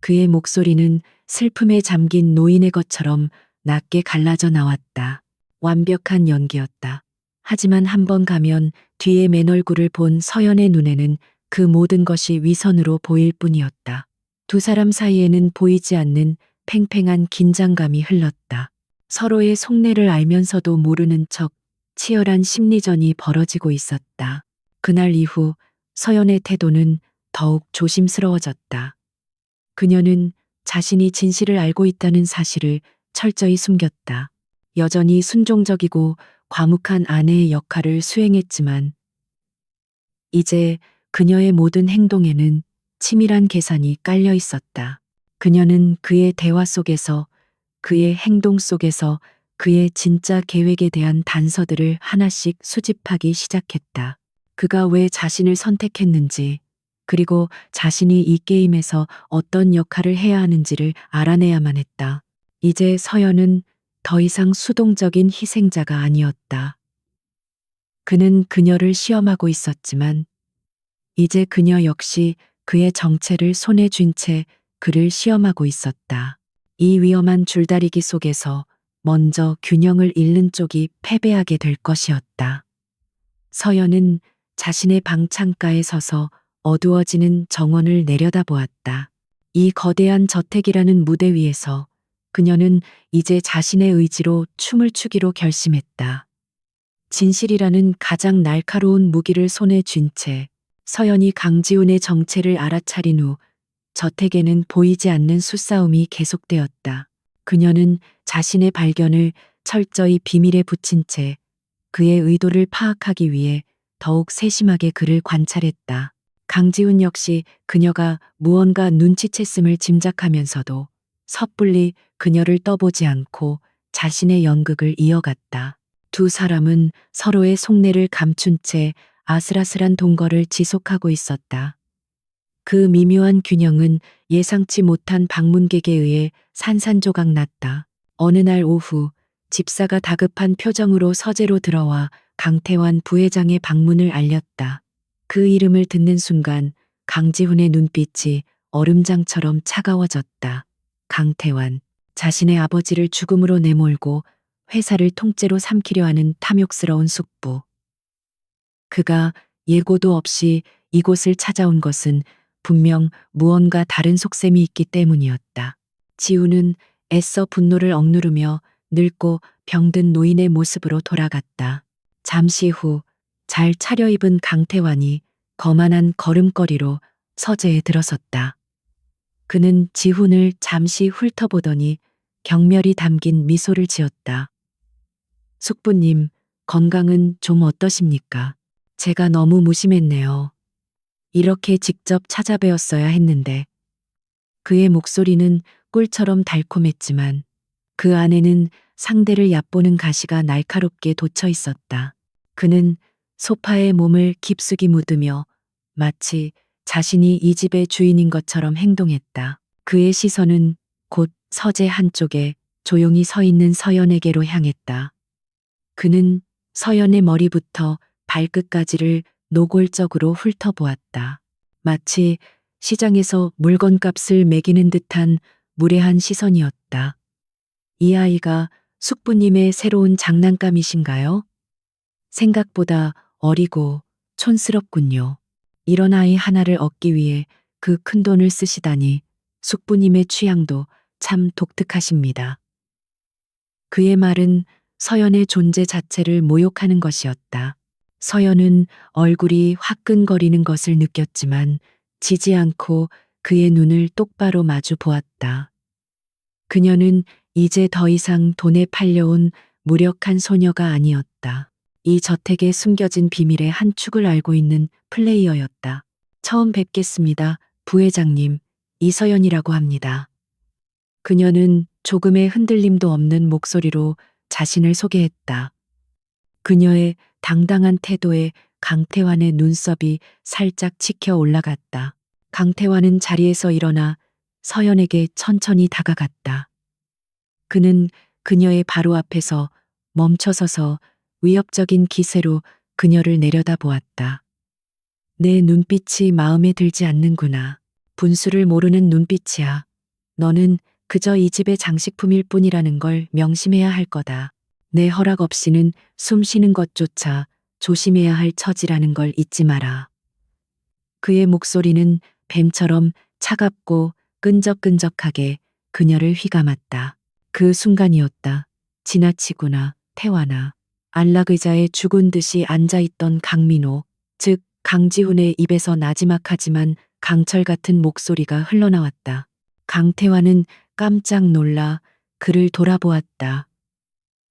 그의 목소리는 슬픔에 잠긴 노인의 것처럼 낮게 갈라져 나왔다. 완벽한 연기였다. 하지만 한 번 가면 뒤에 맨 얼굴을 본 서연의 눈에는 그 모든 것이 위선으로 보일 뿐이었다. 두 사람 사이에는 보이지 않는 팽팽한 긴장감이 흘렀다. 서로의 속내를 알면서도 모르는 척 치열한 심리전이 벌어지고 있었다. 그날 이후 서연의 태도는 더욱 조심스러워졌다. 그녀는 자신이 진실을 알고 있다는 사실을 철저히 숨겼다. 여전히 순종적이고 과묵한 아내의 역할을 수행했지만 이제 그녀의 모든 행동에는 치밀한 계산이 깔려 있었다. 그녀는 그의 대화 속에서, 그의 행동 속에서 그의 진짜 계획에 대한 단서들을 하나씩 수집하기 시작했다. 그가 왜 자신을 선택했는지, 그리고 자신이 이 게임에서 어떤 역할을 해야 하는지를 알아내야만 했다. 이제 서연은 더 이상 수동적인 희생자가 아니었다. 그는 그녀를 시험하고 있었지만 이제 그녀 역시 그의 정체를 손에 쥔 채 그를 시험하고 있었다. 이 위험한 줄다리기 속에서 먼저 균형을 잃는 쪽이 패배하게 될 것이었다. 서연은 자신의 방 창가에 서서 어두워지는 정원을 내려다보았다. 이 거대한 저택이라는 무대 위에서 그녀는 이제 자신의 의지로 춤을 추기로 결심했다. 진실이라는 가장 날카로운 무기를 손에 쥔 채 서연이 강지훈의 정체를 알아차린 후 저택에는 보이지 않는 수싸움이 계속되었다. 그녀는 자신의 발견을 철저히 비밀에 붙인 채 그의 의도를 파악하기 위해 더욱 세심하게 그를 관찰했다. 강지훈 역시 그녀가 무언가 눈치챘음을 짐작하면서도 섣불리 그녀를 떠보지 않고 자신의 연극을 이어갔다. 두 사람은 서로의 속내를 감춘 채 아슬아슬한 동거를 지속하고 있었다. 그 미묘한 균형은 예상치 못한 방문객에 의해 산산조각 났다. 어느 날 오후 집사가 다급한 표정으로 서재로 들어와 강태환 부회장의 방문을 알렸다. 그 이름을 듣는 순간 강지훈의 눈빛이 얼음장처럼 차가워졌다. 강태환, 자신의 아버지를 죽음으로 내몰고 회사를 통째로 삼키려 하는 탐욕스러운 숙부. 그가 예고도 없이 이곳을 찾아온 것은 분명 무언가 다른 속셈이 있기 때문이었다. 지우는 애써 분노를 억누르며 늙고 병든 노인의 모습으로 돌아갔다. 잠시 후 잘 차려입은 강태환이 거만한 걸음걸이로 서재에 들어섰다. 그는 지훈을 잠시 훑어보더니 경멸이 담긴 미소를 지었다. 숙부님, 건강은 좀 어떠십니까? 제가 너무 무심했네요. 이렇게 직접 찾아뵈었어야 했는데. 그의 목소리는 꿀처럼 달콤했지만 그 안에는 상대를 얕보는 가시가 날카롭게 돋쳐 있었다. 그는 소파에 몸을 깊숙이 묻으며 마치 자신이 이 집의 주인인 것처럼 행동했다. 그의 시선은 곧 서재 한쪽에 조용히 서 있는 서연에게로 향했다. 그는 서연의 머리부터 발끝까지를 노골적으로 훑어보았다. 마치 시장에서 물건값을 매기는 듯한 무례한 시선이었다. 이 아이가 숙부님의 새로운 장난감이신가요? 생각보다 어리고 촌스럽군요. 이런 아이 하나를 얻기 위해 그 큰 돈을 쓰시다니 숙부님의 취향도 참 독특하십니다. 그의 말은 서연의 존재 자체를 모욕하는 것이었다. 서연은 얼굴이 화끈거리는 것을 느꼈지만 지지 않고 그의 눈을 똑바로 마주 보았다. 그녀는 이제 더 이상 돈에 팔려온 무력한 소녀가 아니었다. 이 저택에 숨겨진 비밀의 한 축을 알고 있는 플레이어였다. 처음 뵙겠습니다, 부회장님. 이서연이라고 합니다. 그녀는 조금의 흔들림도 없는 목소리로 자신을 소개했다. 그녀의 당당한 태도에 강태환의 눈썹이 살짝 치켜 올라갔다. 강태환은 자리에서 일어나 서연에게 천천히 다가갔다. 그는 그녀의 바로 앞에서 멈춰서서 위협적인 기세로 그녀를 내려다보았다. 내 눈빛이 마음에 들지 않는구나. 분수를 모르는 눈빛이야. 너는 그저 이 집의 장식품일 뿐이라는 걸 명심해야 할 거다. 내 허락 없이는 숨 쉬는 것조차 조심해야 할 처지라는 걸 잊지 마라. 그의 목소리는 뱀처럼 차갑고 끈적끈적하게 그녀를 휘감았다. 그 순간이었다. 지나치구나, 태환아. 안락의자에 죽은 듯이 앉아있던 강민호, 즉 강지훈의 입에서 나지막하지만 강철 같은 목소리가 흘러나왔다. 강태환은 깜짝 놀라 그를 돌아보았다.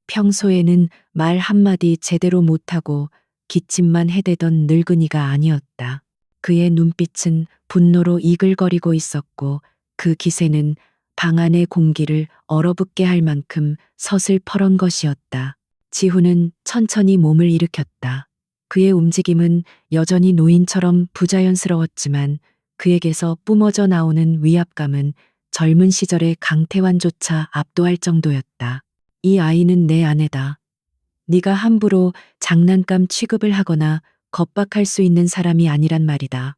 평소에는 말 한마디 제대로 못하고 기침만 해대던 늙은이가 아니었다. 그의 눈빛은 분노로 이글거리고 있었고 그 기세는 방 안의 공기를 얼어붙게 할 만큼 서슬퍼런 것이었다. 지훈은 천천히 몸을 일으켰다. 그의 움직임은 여전히 노인처럼 부자연스러웠지만 그에게서 뿜어져 나오는 위압감은 젊은 시절의 강태환조차 압도할 정도였다. 이 아이는 내 아내다. 네가 함부로 장난감 취급을 하거나 겁박할 수 있는 사람이 아니란 말이다.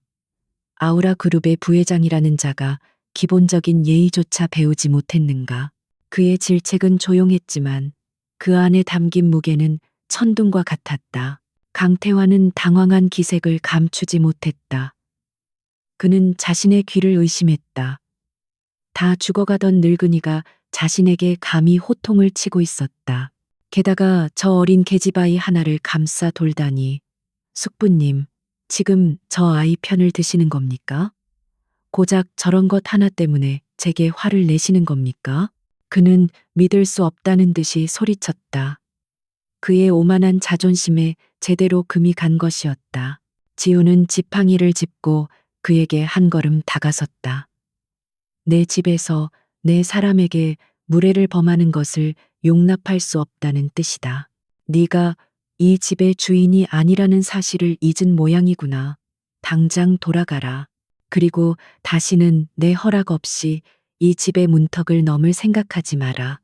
아우라 그룹의 부회장이라는 자가 기본적인 예의조차 배우지 못했는가. 그의 질책은 조용했지만 그 안에 담긴 무게는 천둥과 같았다. 강태환은 당황한 기색을 감추지 못했다. 그는 자신의 귀를 의심했다. 다 죽어가던 늙은이가 자신에게 감히 호통을 치고 있었다. 게다가 저 어린 계집아이 하나를 감싸 돌다니. 숙부님, 지금 저 아이 편을 드시는 겁니까? 고작 저런 것 하나 때문에 제게 화를 내시는 겁니까? 그는 믿을 수 없다는 듯이 소리쳤다. 그의 오만한 자존심에 제대로 금이 간 것이었다. 지우는 지팡이를 짚고 그에게 한 걸음 다가섰다. 내 집에서 내 사람에게 무례를 범하는 것을 용납할 수 없다는 뜻이다. 네가 이 집의 주인이 아니라는 사실을 잊은 모양이구나. 당장 돌아가라. 그리고 다시는 내 허락 없이 이 집의 문턱을 넘을 생각하지 마라.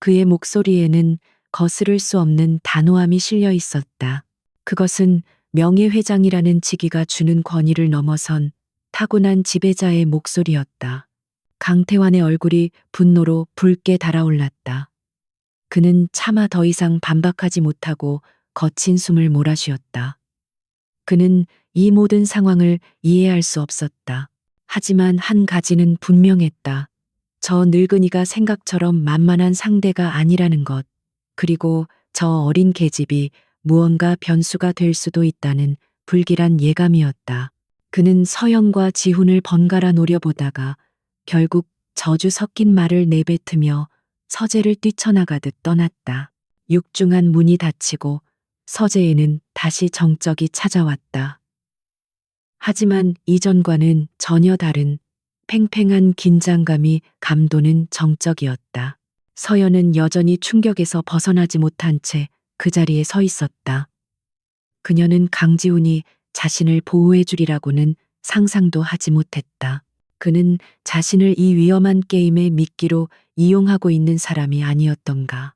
그의 목소리에는 거스를 수 없는 단호함이 실려 있었다. 그것은 명예회장이라는 직위가 주는 권위를 넘어선 타고난 지배자의 목소리였다. 강태환의 얼굴이 분노로 붉게 달아올랐다. 그는 차마 더 이상 반박하지 못하고 거친 숨을 몰아쉬었다. 그는 이 모든 상황을 이해할 수 없었다. 하지만 한 가지는 분명했다. 저 늙은이가 생각처럼 만만한 상대가 아니라는 것, 그리고 저 어린 계집이 무언가 변수가 될 수도 있다는 불길한 예감이었다. 그는 서영과 지훈을 번갈아 노려보다가 결국 저주 섞인 말을 내뱉으며 서재를 뛰쳐나가듯 떠났다. 육중한 문이 닫히고 서재에는 다시 정적이 찾아왔다. 하지만 이전과는 전혀 다른 팽팽한 긴장감이 감도는 정적이었다. 서연은 여전히 충격에서 벗어나지 못한 채 그 자리에 서 있었다. 그녀는 강지훈이 자신을 보호해 주리라고는 상상도 하지 못했다. 그는 자신을 이 위험한 게임의 미끼로 이용하고 있는 사람이 아니었던가.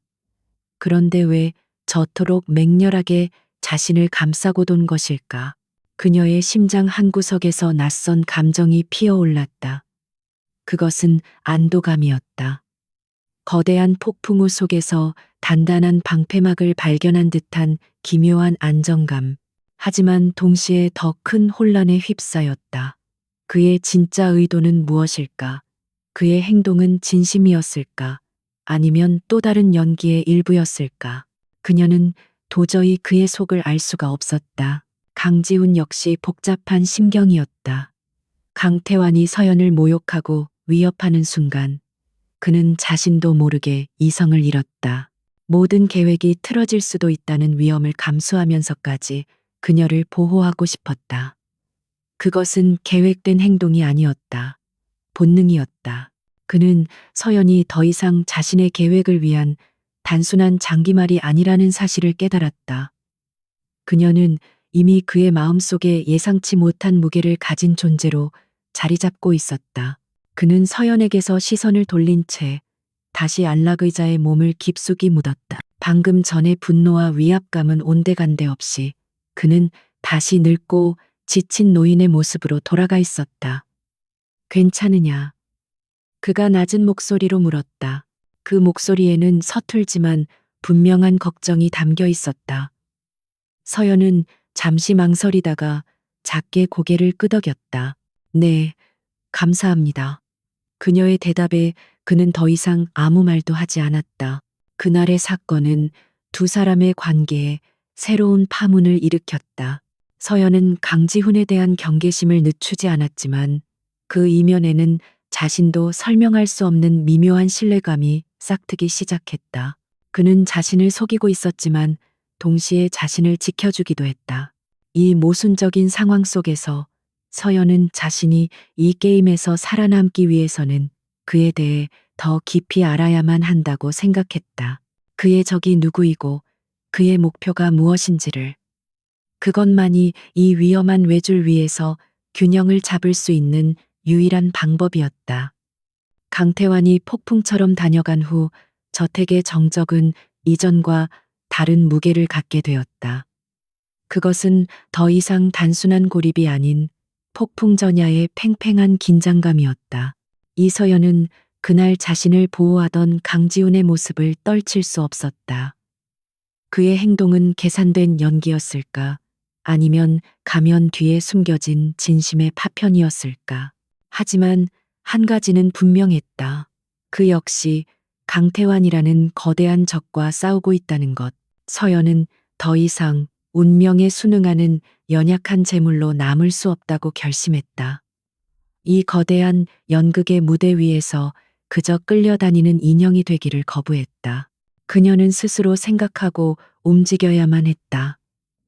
그런데 왜 저토록 맹렬하게 자신을 감싸고 돈 것일까? 그녀의 심장 한구석에서 낯선 감정이 피어올랐다. 그것은 안도감이었다. 거대한 폭풍우 속에서 단단한 방패막을 발견한 듯한 기묘한 안정감. 하지만 동시에 더 큰 혼란에 휩싸였다. 그의 진짜 의도는 무엇일까? 그의 행동은 진심이었을까? 아니면 또 다른 연기의 일부였을까? 그녀는 도저히 그의 속을 알 수가 없었다. 강지훈 역시 복잡한 심경이었다. 강태환이 서연을 모욕하고 위협하는 순간 그는 자신도 모르게 이성을 잃었다. 모든 계획이 틀어질 수도 있다는 위험을 감수하면서까지 그녀를 보호하고 싶었다. 그것은 계획된 행동이 아니었다. 본능이었다. 그는 서연이 더 이상 자신의 계획을 위한 단순한 장기말이 아니라는 사실을 깨달았다. 그녀는 이미 그의 마음속에 예상치 못한 무게를 가진 존재로 자리 잡고 있었다. 그는 서연에게서 시선을 돌린 채 다시 안락의자의 몸을 깊숙이 묻었다. 방금 전의 분노와 위압감은 온데간데 없이 그는 다시 늙고 지친 노인의 모습으로 돌아가 있었다. 괜찮으냐? 그가 낮은 목소리로 물었다. 그 목소리에는 서툴지만 분명한 걱정이 담겨 있었다. 서연은 잠시 망설이다가 작게 고개를 끄덕였다. 네, 감사합니다. 그녀의 대답에 그는 더 이상 아무 말도 하지 않았다. 그날의 사건은 두 사람의 관계에 새로운 파문을 일으켰다. 서연은 강지훈에 대한 경계심을 늦추지 않았지만 그 이면에는 자신도 설명할 수 없는 미묘한 신뢰감이 싹트기 시작했다. 그는 자신을 속이고 있었지만 동시에 자신을 지켜주기도 했다. 이 모순적인 상황 속에서 서연은 자신이 이 게임에서 살아남기 위해서는 그에 대해 더 깊이 알아야만 한다고 생각했다. 그의 적이 누구이고 그의 목표가 무엇인지를. 그것만이 이 위험한 외줄 위에서 균형을 잡을 수 있는 유일한 방법이었다. 강태환이 폭풍처럼 다녀간 후 저택의 정적은 이전과 다른 무게를 갖게 되었다. 그것은 더 이상 단순한 고립이 아닌 폭풍전야의 팽팽한 긴장감이었다. 이서연은 그날 자신을 보호하던 강지훈의 모습을 떨칠 수 없었다. 그의 행동은 계산된 연기였을까? 아니면 가면 뒤에 숨겨진 진심의 파편이었을까? 하지만 한 가지는 분명했다. 그 역시 강태환이라는 거대한 적과 싸우고 있다는 것. 서연은 더 이상 운명에 순응하는 연약한 제물로 남을 수 없다고 결심했다. 이 거대한 연극의 무대 위에서 그저 끌려다니는 인형이 되기를 거부했다. 그녀는 스스로 생각하고 움직여야만 했다.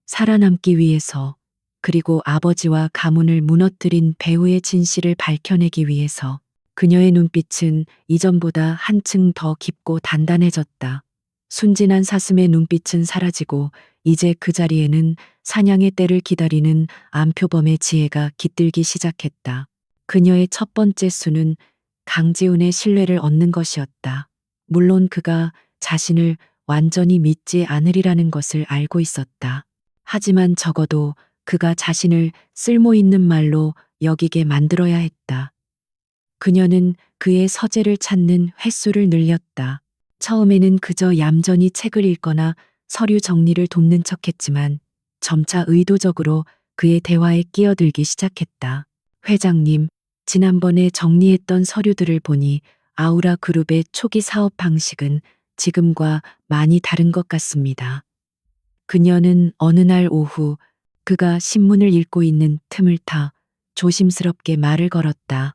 살아남기 위해서, 그리고 아버지와 가문을 무너뜨린 배우의 진실을 밝혀내기 위해서. 그녀의 눈빛은 이전보다 한층 더 깊고 단단해졌다. 순진한 사슴의 눈빛은 사라지고 이제 그 자리에는 사냥의 때를 기다리는 안표범의 지혜가 깃들기 시작했다. 그녀의 첫 번째 수는 강지훈의 신뢰를 얻는 것이었다. 물론 그가 자신을 완전히 믿지 않으리라는 것을 알고 있었다. 하지만 적어도 그가 자신을 쓸모 있는 말로 여기게 만들어야 했다. 그녀는 그의 서재를 찾는 횟수를 늘렸다. 처음에는 그저 얌전히 책을 읽거나 서류 정리를 돕는 척했지만 점차 의도적으로 그의 대화에 끼어들기 시작했다. 회장님, 지난번에 정리했던 서류들을 보니 아우라 그룹의 초기 사업 방식은 지금과 많이 다른 것 같습니다. 그녀는 어느 날 오후 그가 신문을 읽고 있는 틈을 타 조심스럽게 말을 걸었다.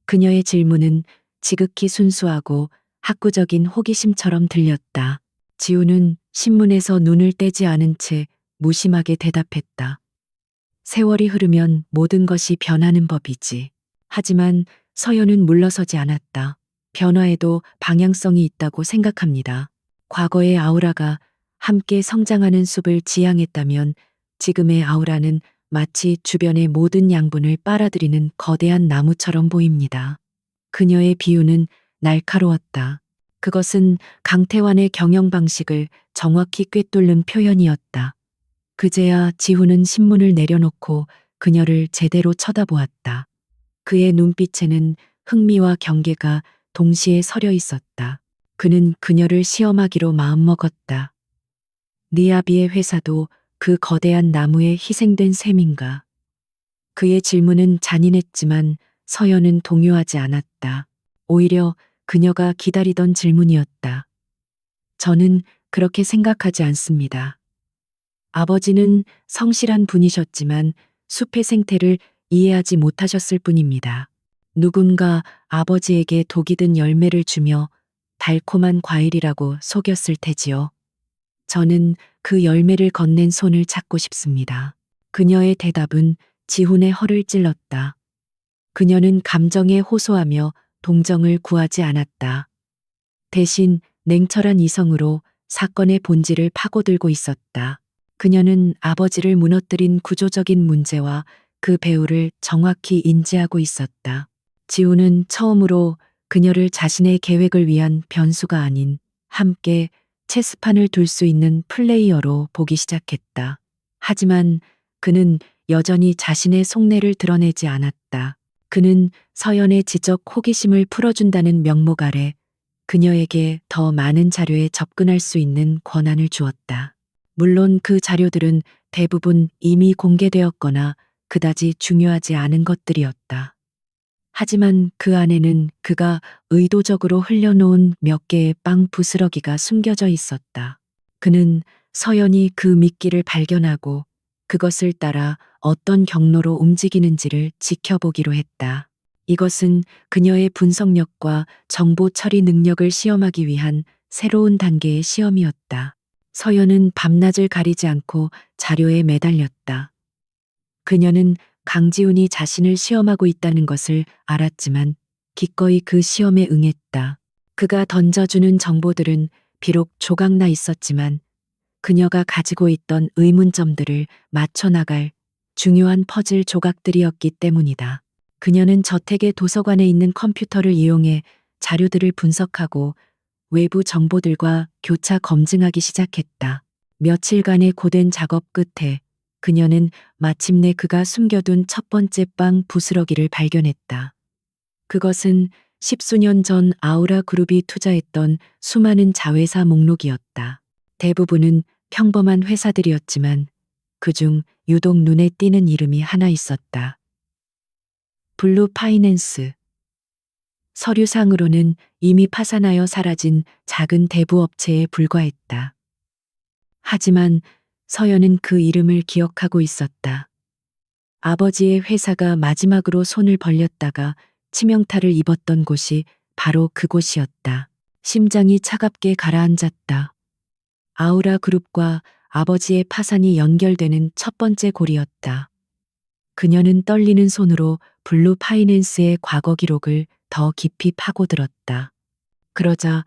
그녀의 질문은 지극히 순수하고 학구적인 호기심처럼 들렸다. 지우는 신문에서 눈을 떼지 않은 채 무심하게 대답했다. 세월이 흐르면 모든 것이 변하는 법이지. 하지만 서연은 물러서지 않았다. 변화에도 방향성이 있다고 생각합니다. 과거의 아우라가 함께 성장하는 숲을 지향했다면 지금의 아우라는 마치 주변의 모든 양분을 빨아들이는 거대한 나무처럼 보입니다. 그녀의 비유는 날카로웠다. 그것은 강태환의 경영 방식을 정확히 꿰뚫는 표현이었다. 그제야 지훈은 신문을 내려놓고 그녀를 제대로 쳐다보았다. 그의 눈빛에는 흥미와 경계가 동시에 서려 있었다. 그는 그녀를 시험하기로 마음먹었다. 니아비의 회사도 그 거대한 나무에 희생된 셈인가? 그의 질문은 잔인했지만 서연은 동요하지 않았다. 오히려 그녀가 기다리던 질문이었다. 저는 그렇게 생각하지 않습니다. 아버지는 성실한 분이셨지만 숲의 생태를 이해하지 못하셨을 뿐입니다. 누군가 아버지에게 독이 든 열매를 주며 달콤한 과일이라고 속였을 테지요. 저는 그 열매를 건넨 손을 찾고 싶습니다. 그녀의 대답은 지훈의 허를 찔렀다. 그녀는 감정에 호소하며 동정을 구하지 않았다. 대신 냉철한 이성으로 사건의 본질을 파고들고 있었다. 그녀는 아버지를 무너뜨린 구조적인 문제와 그 배우를 정확히 인지하고 있었다. 지훈은 처음으로 그녀를 자신의 계획을 위한 변수가 아닌 함께 체스판을 둘 수 있는 플레이어로 보기 시작했다. 하지만 그는 여전히 자신의 속내를 드러내지 않았다. 그는 서연의 지적 호기심을 풀어준다는 명목 아래 그녀에게 더 많은 자료에 접근할 수 있는 권한을 주었다. 물론 그 자료들은 대부분 이미 공개되었거나 그다지 중요하지 않은 것들이었다. 하지만 그 안에는 그가 의도적으로 흘려놓은 몇 개의 빵 부스러기가 숨겨져 있었다. 그는 서연이 그 미끼를 발견하고 그것을 따라 어떤 경로로 움직이는지를 지켜보기로 했다. 이것은 그녀의 분석력과 정보 처리 능력을 시험하기 위한 새로운 단계의 시험이었다. 서연은 밤낮을 가리지 않고 자료에 매달렸다. 그녀는 강지훈이 자신을 시험하고 있다는 것을 알았지만 기꺼이 그 시험에 응했다. 그가 던져주는 정보들은 비록 조각나 있었지만 그녀가 가지고 있던 의문점들을 맞춰나갈 중요한 퍼즐 조각들이었기 때문이다. 그녀는 저택의 도서관에 있는 컴퓨터를 이용해 자료들을 분석하고 외부 정보들과 교차 검증하기 시작했다. 며칠간의 고된 작업 끝에 그녀는 마침내 그가 숨겨둔 첫 번째 빵 부스러기를 발견했다. 그것은 십수년 전 아우라 그룹이 투자했던 수많은 자회사 목록이었다. 대부분은 평범한 회사들이었지만 그중 유독 눈에 띄는 이름이 하나 있었다. 블루 파이낸스. 서류상으로는 이미 파산하여 사라진 작은 대부업체에 불과했다. 하지만 서연은 그 이름을 기억하고 있었다. 아버지의 회사가 마지막으로 손을 벌렸다가 치명타를 입었던 곳이 바로 그곳이었다. 심장이 차갑게 가라앉았다. 아우라 그룹과 아버지의 파산이 연결되는 첫 번째 골이었다. 그녀는 떨리는 손으로 블루 파이낸스의 과거 기록을 더 깊이 파고들었다. 그러자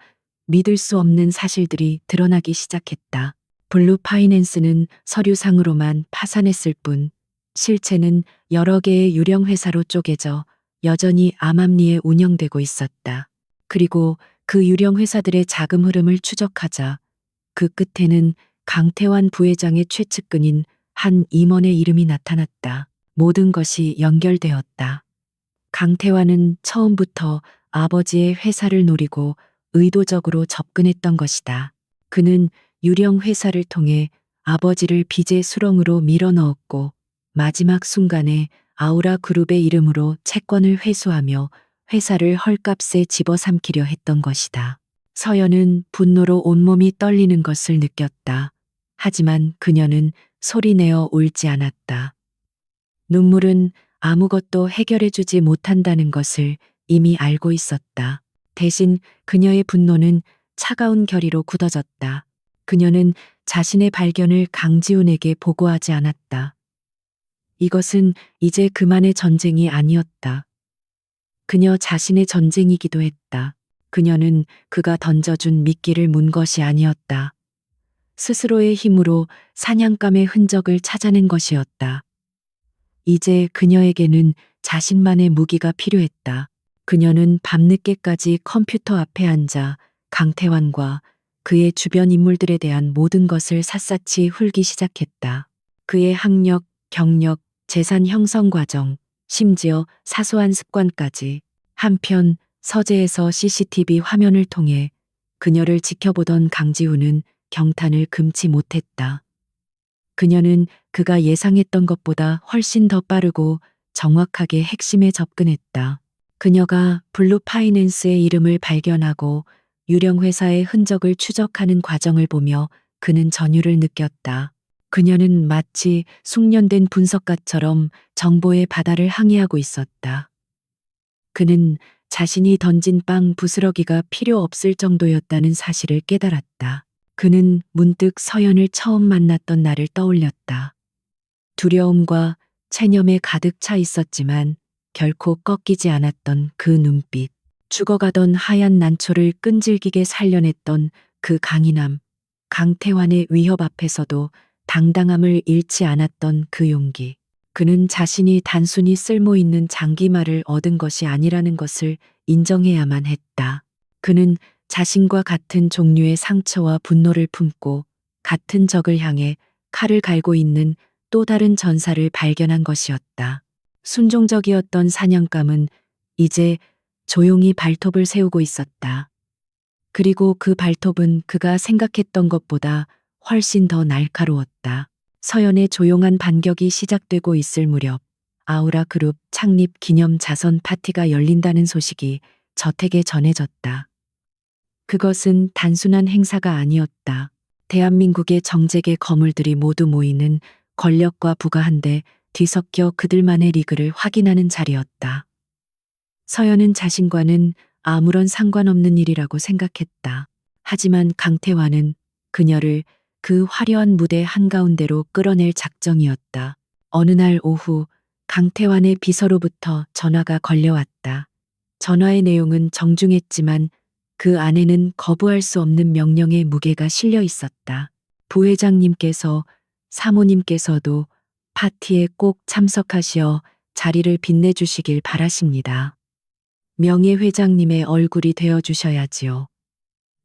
믿을 수 없는 사실들이 드러나기 시작했다. 블루 파이낸스는 서류상으로만 파산했을 뿐 실체는 여러 개의 유령 회사로 쪼개져 여전히 암암리에 운영되고 있었다. 그리고 그 유령 회사들의 자금 흐름을 추적하자 그 끝에는 강태환 부회장의 최측근인 한 임원의 이름이 나타났다. 모든 것이 연결되었다. 강태환은 처음부터 아버지의 회사를 노리고 의도적으로 접근했던 것이다. 그는 유령 회사를 통해 아버지를 빚의 수렁으로 밀어넣었고 마지막 순간에 아우라 그룹의 이름으로 채권을 회수하며 회사를 헐값에 집어삼키려 했던 것이다. 서연은 분노로 온몸이 떨리는 것을 느꼈다. 하지만 그녀는 소리내어 울지 않았다. 눈물은 아무것도 해결해주지 못한다는 것을 이미 알고 있었다. 대신 그녀의 분노는 차가운 결의로 굳어졌다. 그녀는 자신의 발견을 강지훈에게 보고하지 않았다. 이것은 이제 그만의 전쟁이 아니었다. 그녀 자신의 전쟁이기도 했다. 그녀는 그가 던져준 미끼를 문 것이 아니었다. 스스로의 힘으로 사냥감의 흔적을 찾아낸 것이었다. 이제 그녀에게는 자신만의 무기가 필요했다. 그녀는 밤늦게까지 컴퓨터 앞에 앉아 강태환과 그의 주변 인물들에 대한 모든 것을 샅샅이 훑기 시작했다. 그의 학력, 경력, 재산 형성 과정, 심지어 사소한 습관까지. 한편 서재에서 CCTV 화면을 통해 그녀를 지켜보던 강지훈은 경탄을 금치 못했다. 그녀는 그가 예상했던 것보다 훨씬 더 빠르고 정확하게 핵심에 접근했다. 그녀가 블루 파이낸스의 이름을 발견하고 유령 회사의 흔적을 추적하는 과정을 보며 그는 전율을 느꼈다. 그녀는 마치 숙련된 분석가처럼 정보의 바다를 항해하고 있었다. 그는 자신이 던진 빵 부스러기가 필요 없을 정도였다는 사실을 깨달았다. 그는 문득 서연을 처음 만났던 날을 떠올렸다. 두려움과 체념에 가득 차 있었지만 결코 꺾이지 않았던 그 눈빛, 죽어가던 하얀 난초를 끈질기게 살려냈던 그 강인함, 강태환의 위협 앞에서도 당당함을 잃지 않았던 그 용기. 그는 자신이 단순히 쓸모있는 장기말을 얻은 것이 아니라는 것을 인정해야만 했다. 그는 자신과 같은 종류의 상처와 분노를 품고 같은 적을 향해 칼을 갈고 있는 또 다른 전사를 발견한 것이었다. 순종적이었던 사냥감은 이제 조용히 발톱을 세우고 있었다. 그리고 그 발톱은 그가 생각했던 것보다 훨씬 더 날카로웠다. 서연의 조용한 반격이 시작되고 있을 무렵 아우라 그룹 창립 기념 자선 파티가 열린다는 소식이 저택에 전해졌다. 그것은 단순한 행사가 아니었다. 대한민국의 정재계 거물들이 모두 모이는 권력과 부가 한데 뒤섞여 그들만의 리그를 확인하는 자리였다. 서연은 자신과는 아무런 상관없는 일이라고 생각했다. 하지만 강태환은 그녀를 그 화려한 무대 한가운데로 끌어낼 작정이었다. 어느 날 오후 강태환의 비서로부터 전화가 걸려왔다. 전화의 내용은 정중했지만 그 안에는 거부할 수 없는 명령의 무게가 실려 있었다. 부회장님께서 사모님께서도 파티에 꼭 참석하시어 자리를 빛내주시길 바라십니다. 명예회장님의 얼굴이 되어주셔야지요.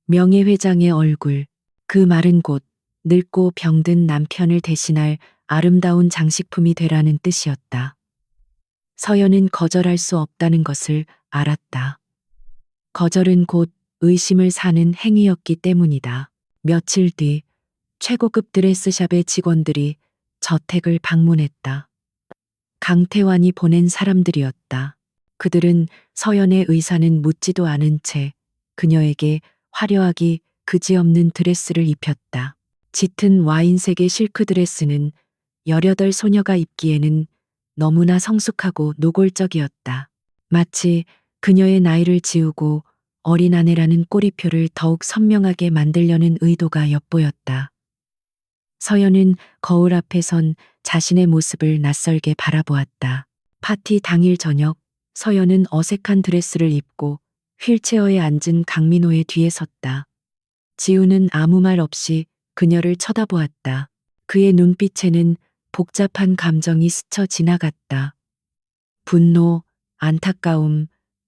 명예회장의 얼굴, 그 말은 곧 늙고 병든 남편을 대신할 아름다운 장식품이 되라는 뜻이었다. 서연은 거절할 수 없다는 것을 알았다. 거절은 곧 의심을 사는 행위였기 때문이다. 며칠 뒤 최고급 드레스샵의 직원들이 저택을 방문했다. 강태환이 보낸 사람들이었다. 그들은 서연의 의사는 묻지도 않은 채 그녀에게 화려하기 그지없는 드레스를 입혔다. 짙은 와인색의 실크 드레스는 18 소녀가 입기에는 너무나 성숙하고 노골적이었다. 마치 그녀의 나이를 지우고 어린 아내라는 꼬리표를 더욱 선명하게 만들려는 의도가 엿보였다. 서연은 거울 앞에 선 자신의 모습을 낯설게 바라보았다. 파티 당일 저녁, 서연은 어색한 드레스를 입고 휠체어에 앉은 강민호의 뒤에 섰다. 지우는 아무 말 없이 그녀를 쳐다보았다. 그의 눈빛에는 복잡한 감정이 스쳐 지나갔다. 분노, 안타까움,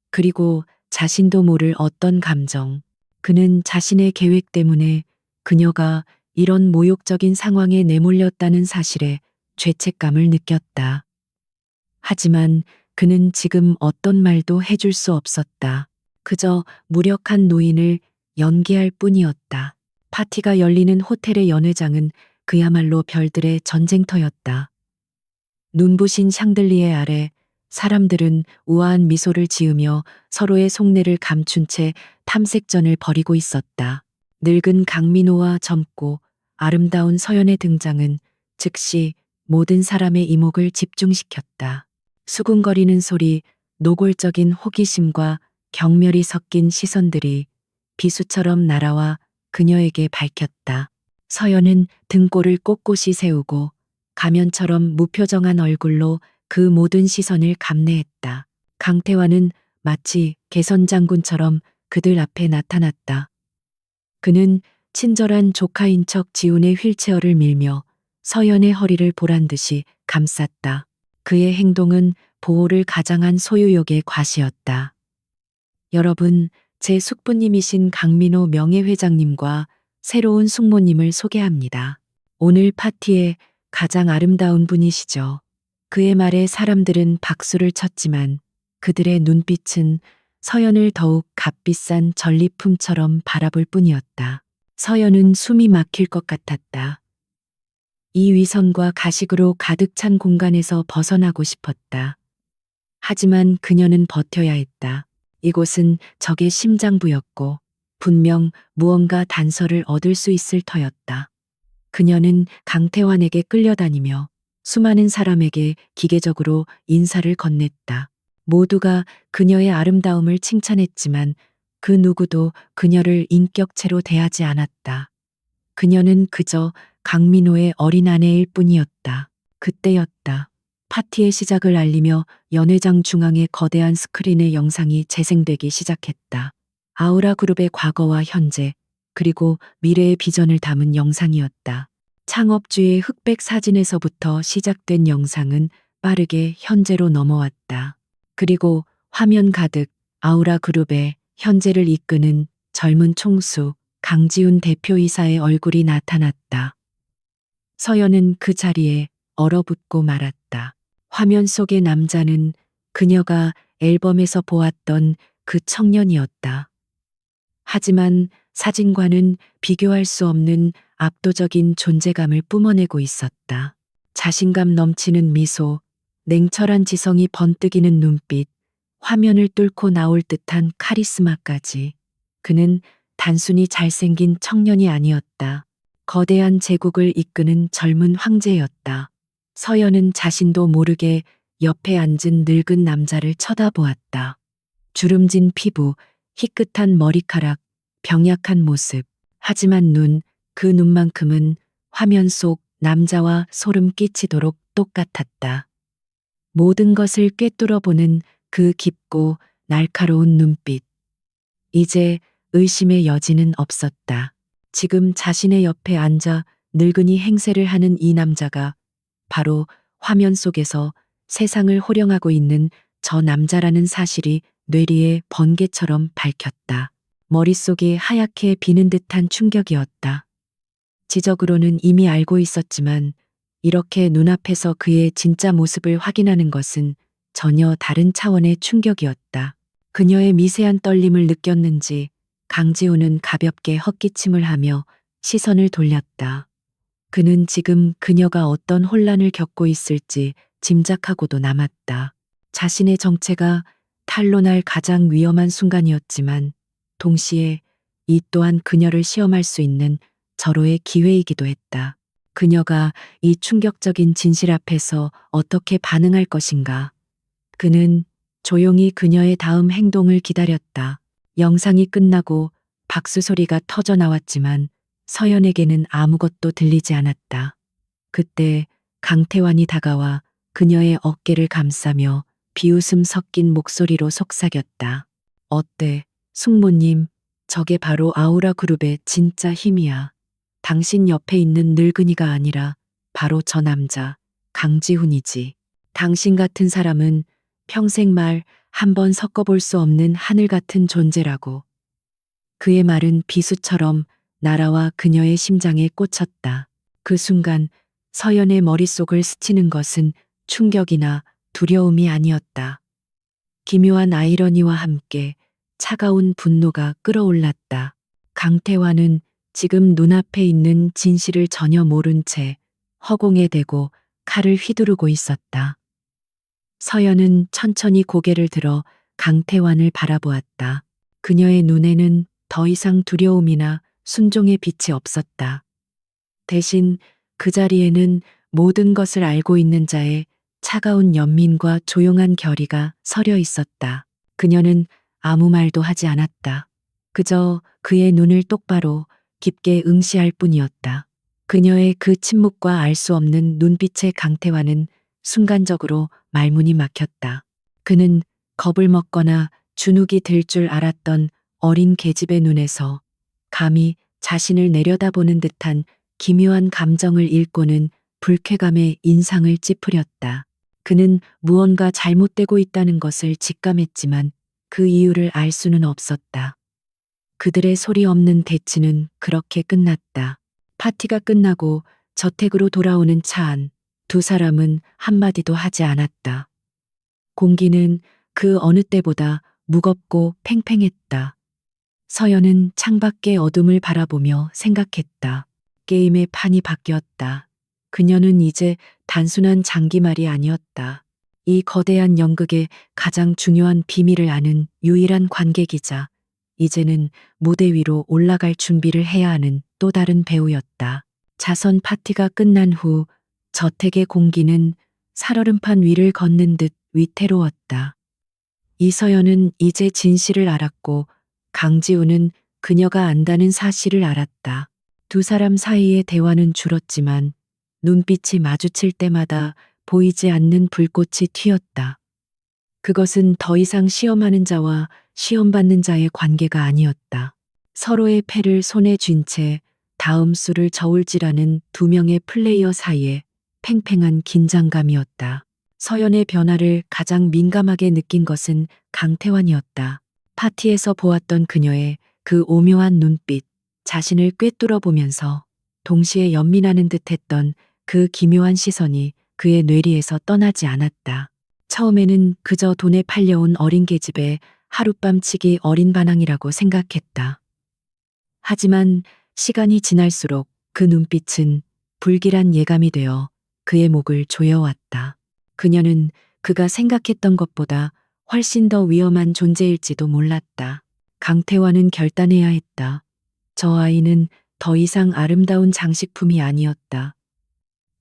그리고 자신도 모를 어떤 감정. 그는 자신의 계획 때문에 그녀가 이런 모욕적인 상황에 내몰렸다는 사실에 죄책감을 느꼈다. 하지만 그는 지금 어떤 말도 해줄 수 없었다. 그저 무력한 노인을 연기할 뿐이었다. 파티가 열리는 호텔의 연회장은 그야말로 별들의 전쟁터였다. 눈부신 샹들리에 아래 사람들은 우아한 미소를 지으며 서로의 속내를 감춘 채 탐색전을 벌이고 있었다. 늙은 강민호와 젊고 아름다운 서연의 등장은 즉시 모든 사람의 이목을 집중시켰다. 수군거리는 소리, 노골적인 호기심과 경멸이 섞인 시선들이 비수처럼 날아와 그녀에게 밝혔다. 서연은 등골을 꼿꼿이 세우고 가면처럼 무표정한 얼굴로 그 모든 시선을 감내했다. 강태환은 마치 개선장군처럼 그들 앞에 나타났다. 그는 친절한 조카인 척 지훈의 휠체어를 밀며 서연의 허리를 보란 듯이 감쌌다. 그의 행동은 보호를 가장한 소유욕의 과시였다. 여러분, 제 숙부님이신 강민호 명예회장님과 새로운 숙모님을 소개합니다. 오늘 파티의 가장 아름다운 분이시죠. 그의 말에 사람들은 박수를 쳤지만 그들의 눈빛은 서연을 더욱 값비싼 전리품처럼 바라볼 뿐이었다. 서연은 숨이 막힐 것 같았다. 이 위선과 가식으로 가득 찬 공간에서 벗어나고 싶었다. 하지만 그녀는 버텨야 했다. 이곳은 적의 심장부였고 분명 무언가 단서를 얻을 수 있을 터였다. 그녀는 강태환에게 끌려다니며 수많은 사람에게 기계적으로 인사를 건넸다. 모두가 그녀의 아름다움을 칭찬했지만 그 누구도 그녀를 인격체로 대하지 않았다. 그녀는 그저 강민호의 어린 아내일 뿐이었다. 그때였다. 파티의 시작을 알리며 연회장 중앙의 거대한 스크린의 영상이 재생되기 시작했다. 아우라 그룹의 과거와 현재, 그리고 미래의 비전을 담은 영상이었다. 창업주의 흑백 사진에서부터 시작된 영상은 빠르게 현재로 넘어왔다. 그리고 화면 가득 아우라 그룹의 현재를 이끄는 젊은 총수 강지훈 대표이사의 얼굴이 나타났다. 서연은 그 자리에 얼어붙고 말았다. 화면 속의 남자는 그녀가 앨범에서 보았던 그 청년이었다. 하지만 사진과는 비교할 수 없는 압도적인 존재감을 뿜어내고 있었다. 자신감 넘치는 미소, 냉철한 지성이 번뜩이는 눈빛, 화면을 뚫고 나올 듯한 카리스마까지. 그는 단순히 잘생긴 청년이 아니었다. 거대한 제국을 이끄는 젊은 황제였다. 서연은 자신도 모르게 옆에 앉은 늙은 남자를 쳐다보았다. 주름진 피부, 희끗한 머리카락, 병약한 모습. 하지만 그 눈만큼은 화면 속 남자와 소름 끼치도록 똑같았다. 모든 것을 꿰뚫어보는 그 깊고 날카로운 눈빛. 이제 의심의 여지는 없었다. 지금 자신의 옆에 앉아 늙은이 행세를 하는 이 남자가 바로 화면 속에서 세상을 호령하고 있는 저 남자라는 사실이 뇌리에 번개처럼 밝혔다. 머릿속이 하얗게 비는 듯한 충격이었다. 지적으로는 이미 알고 있었지만 이렇게 눈앞에서 그의 진짜 모습을 확인하는 것은 전혀 다른 차원의 충격이었다. 그녀의 미세한 떨림을 느꼈는지 강지우는 가볍게 헛기침을 하며 시선을 돌렸다. 그는 지금 그녀가 어떤 혼란을 겪고 있을지 짐작하고도 남았다. 자신의 정체가 탄로날 가장 위험한 순간이었지만 동시에 이 또한 그녀를 시험할 수 있는 절호의 기회이기도 했다. 그녀가 이 충격적인 진실 앞에서 어떻게 반응할 것인가. 그는 조용히 그녀의 다음 행동을 기다렸다. 영상이 끝나고 박수 소리가 터져 나왔지만 서연에게는 아무것도 들리지 않았다. 그때 강태환이 다가와 그녀의 어깨를 감싸며 비웃음 섞인 목소리로 속삭였다. 어때, 숙모님, 저게 바로 아우라 그룹의 진짜 힘이야. 당신 옆에 있는 늙은이가 아니라 바로 저 남자, 강지훈이지. 당신 같은 사람은 평생 말 한 번 섞어볼 수 없는 하늘 같은 존재라고. 그의 말은 비수처럼 날아와 그녀의 심장에 꽂혔다. 그 순간 서연의 머릿속을 스치는 것은 충격이나 두려움이 아니었다. 기묘한 아이러니와 함께 차가운 분노가 끌어올랐다. 강태환은 지금 눈앞에 있는 진실을 전혀 모른 채 허공에 대고 칼을 휘두르고 있었다. 서연은 천천히 고개를 들어 강태환을 바라보았다. 그녀의 눈에는 더 이상 두려움이나 순종의 빛이 없었다. 대신 그 자리에는 모든 것을 알고 있는 자의 차가운 연민과 조용한 결의가 서려 있었다. 그녀는 아무 말도 하지 않았다. 그저 그의 눈을 똑바로 깊게 응시할 뿐이었다. 그녀의 그 침묵과 알 수 없는 눈빛의 강태환은 순간적으로 말문이 막혔다. 그는 겁을 먹거나 주눅이 들 줄 알았던 어린 계집의 눈에서 감히 자신을 내려다보는 듯한 기묘한 감정을 읽고는 불쾌감의 인상을 찌푸렸다. 그는 무언가 잘못되고 있다는 것을 직감했지만 그 이유를 알 수는 없었다. 그들의 소리 없는 대치는 그렇게 끝났다. 파티가 끝나고 저택으로 돌아오는 차 안, 두 사람은 한마디도 하지 않았다. 공기는 그 어느 때보다 무겁고 팽팽했다. 서연은 창밖의 어둠을 바라보며 생각했다. 게임의 판이 바뀌었다. 그녀는 이제 단순한 장기말이 아니었다. 이 거대한 연극의 가장 중요한 비밀을 아는 유일한 관객이자 이제는 무대 위로 올라갈 준비를 해야 하는 또 다른 배우였다. 자선 파티가 끝난 후 저택의 공기는 살얼음판 위를 걷는 듯 위태로웠다. 이서연은 이제 진실을 알았고 강지우는 그녀가 안다는 사실을 알았다. 두 사람 사이의 대화는 줄었지만 눈빛이 마주칠 때마다 보이지 않는 불꽃이 튀었다. 그것은 더 이상 시험하는 자와 시험받는 자의 관계가 아니었다. 서로의 패를 손에 쥔 채 다음 수를 저울질하는 두 명의 플레이어 사이에 팽팽한 긴장감이었다. 서연의 변화를 가장 민감하게 느낀 것은 강태환이었다. 파티에서 보았던 그녀의 그 오묘한 눈빛, 자신을 꿰뚫어 보면서 동시에 연민하는 듯했던 그 기묘한 시선이 그의 뇌리에서 떠나지 않았다. 처음에는 그저 돈에 팔려온 어린 계집의 하룻밤치기 어린 반항이라고 생각했다. 하지만 시간이 지날수록 그 눈빛은 불길한 예감이 되어 그의 목을 조여왔다. 그녀는 그가 생각했던 것보다 훨씬 더 위험한 존재일지도 몰랐다. 강태환은 결단해야 했다. 저 아이는 더 이상 아름다운 장식품이 아니었다.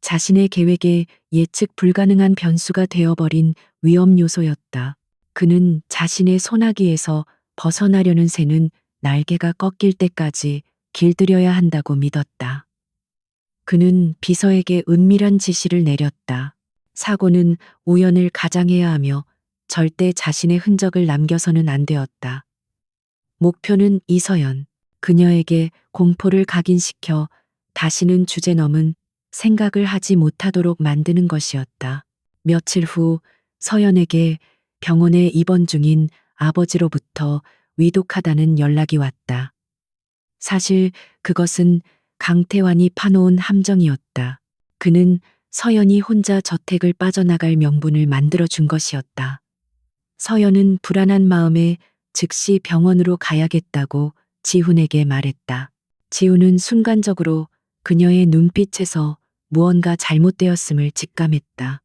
자신의 계획에 예측 불가능한 변수가 되어버린 위험 요소였다. 그는 자신의 소나기에서 벗어나려는 새는 날개가 꺾일 때까지 길들여야 한다고 믿었다. 그는 비서에게 은밀한 지시를 내렸다. 사고는 우연을 가장해야 하며 절대 자신의 흔적을 남겨서는 안 되었다. 목표는 이서연. 그녀에게 공포를 각인시켜 다시는 주제 넘은 생각을 하지 못하도록 만드는 것이었다. 며칠 후 서연에게 병원에 입원 중인 아버지로부터 위독하다는 연락이 왔다. 사실 그것은 강태환이 파놓은 함정이었다. 그는 서연이 혼자 저택을 빠져나갈 명분을 만들어준 것이었다. 서연은 불안한 마음에 즉시 병원으로 가야겠다고 지훈에게 말했다. 지훈은 순간적으로 그녀의 눈빛에서 무언가 잘못되었음을 직감했다.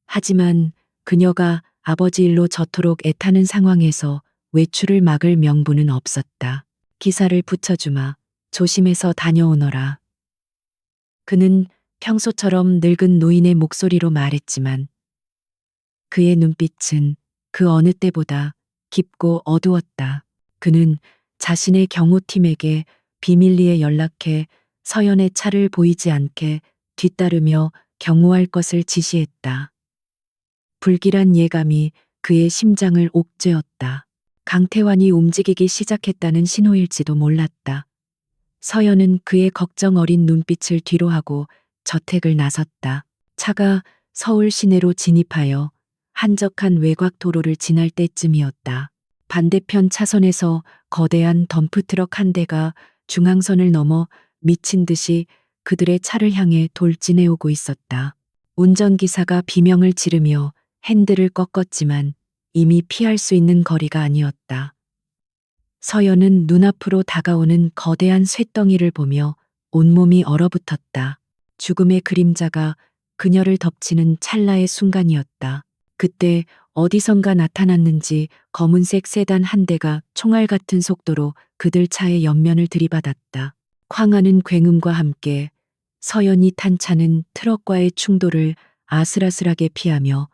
하지만 그녀가 아버지 일로 저토록 애타는 상황에서 외출을 막을 명분은 없었다. 기사를 붙여주마. 조심해서 다녀오너라. 그는 평소처럼 늙은 노인의 목소리로 말했지만 그의 눈빛은 그 어느 때보다 깊고 어두웠다. 그는 자신의 경호팀에게 비밀리에 연락해 서연의 차를 보이지 않게 뒤따르며 경호할 것을 지시했다. 불길한 예감이 그의 심장을 옥죄었다. 강태환이 움직이기 시작했다는 신호일지도 몰랐다. 서연은 그의 걱정 어린 눈빛을 뒤로하고 저택을 나섰다. 차가 서울 시내로 진입하여 한적한 외곽 도로를 지날 때쯤이었다. 반대편 차선에서 거대한 덤프트럭 한 대가 중앙선을 넘어 미친 듯이 그들의 차를 향해 돌진해오고 있었다. 운전기사가 비명을 지르며 핸들을 꺾었지만 이미 피할 수 있는 거리가 아니었다. 서연은 눈앞으로 다가오는 거대한 쇳덩이를 보며 온몸이 얼어붙었다. 죽음의 그림자가 그녀를 덮치는 찰나의 순간이었다. 그때 어디선가 나타났는지 검은색 세단 한 대가 총알 같은 속도로 그들 차의 옆면을 들이받았다. 쾅하는 굉음과 함께 서연이 탄 차는 트럭과의 충돌을 아슬아슬하게 피하며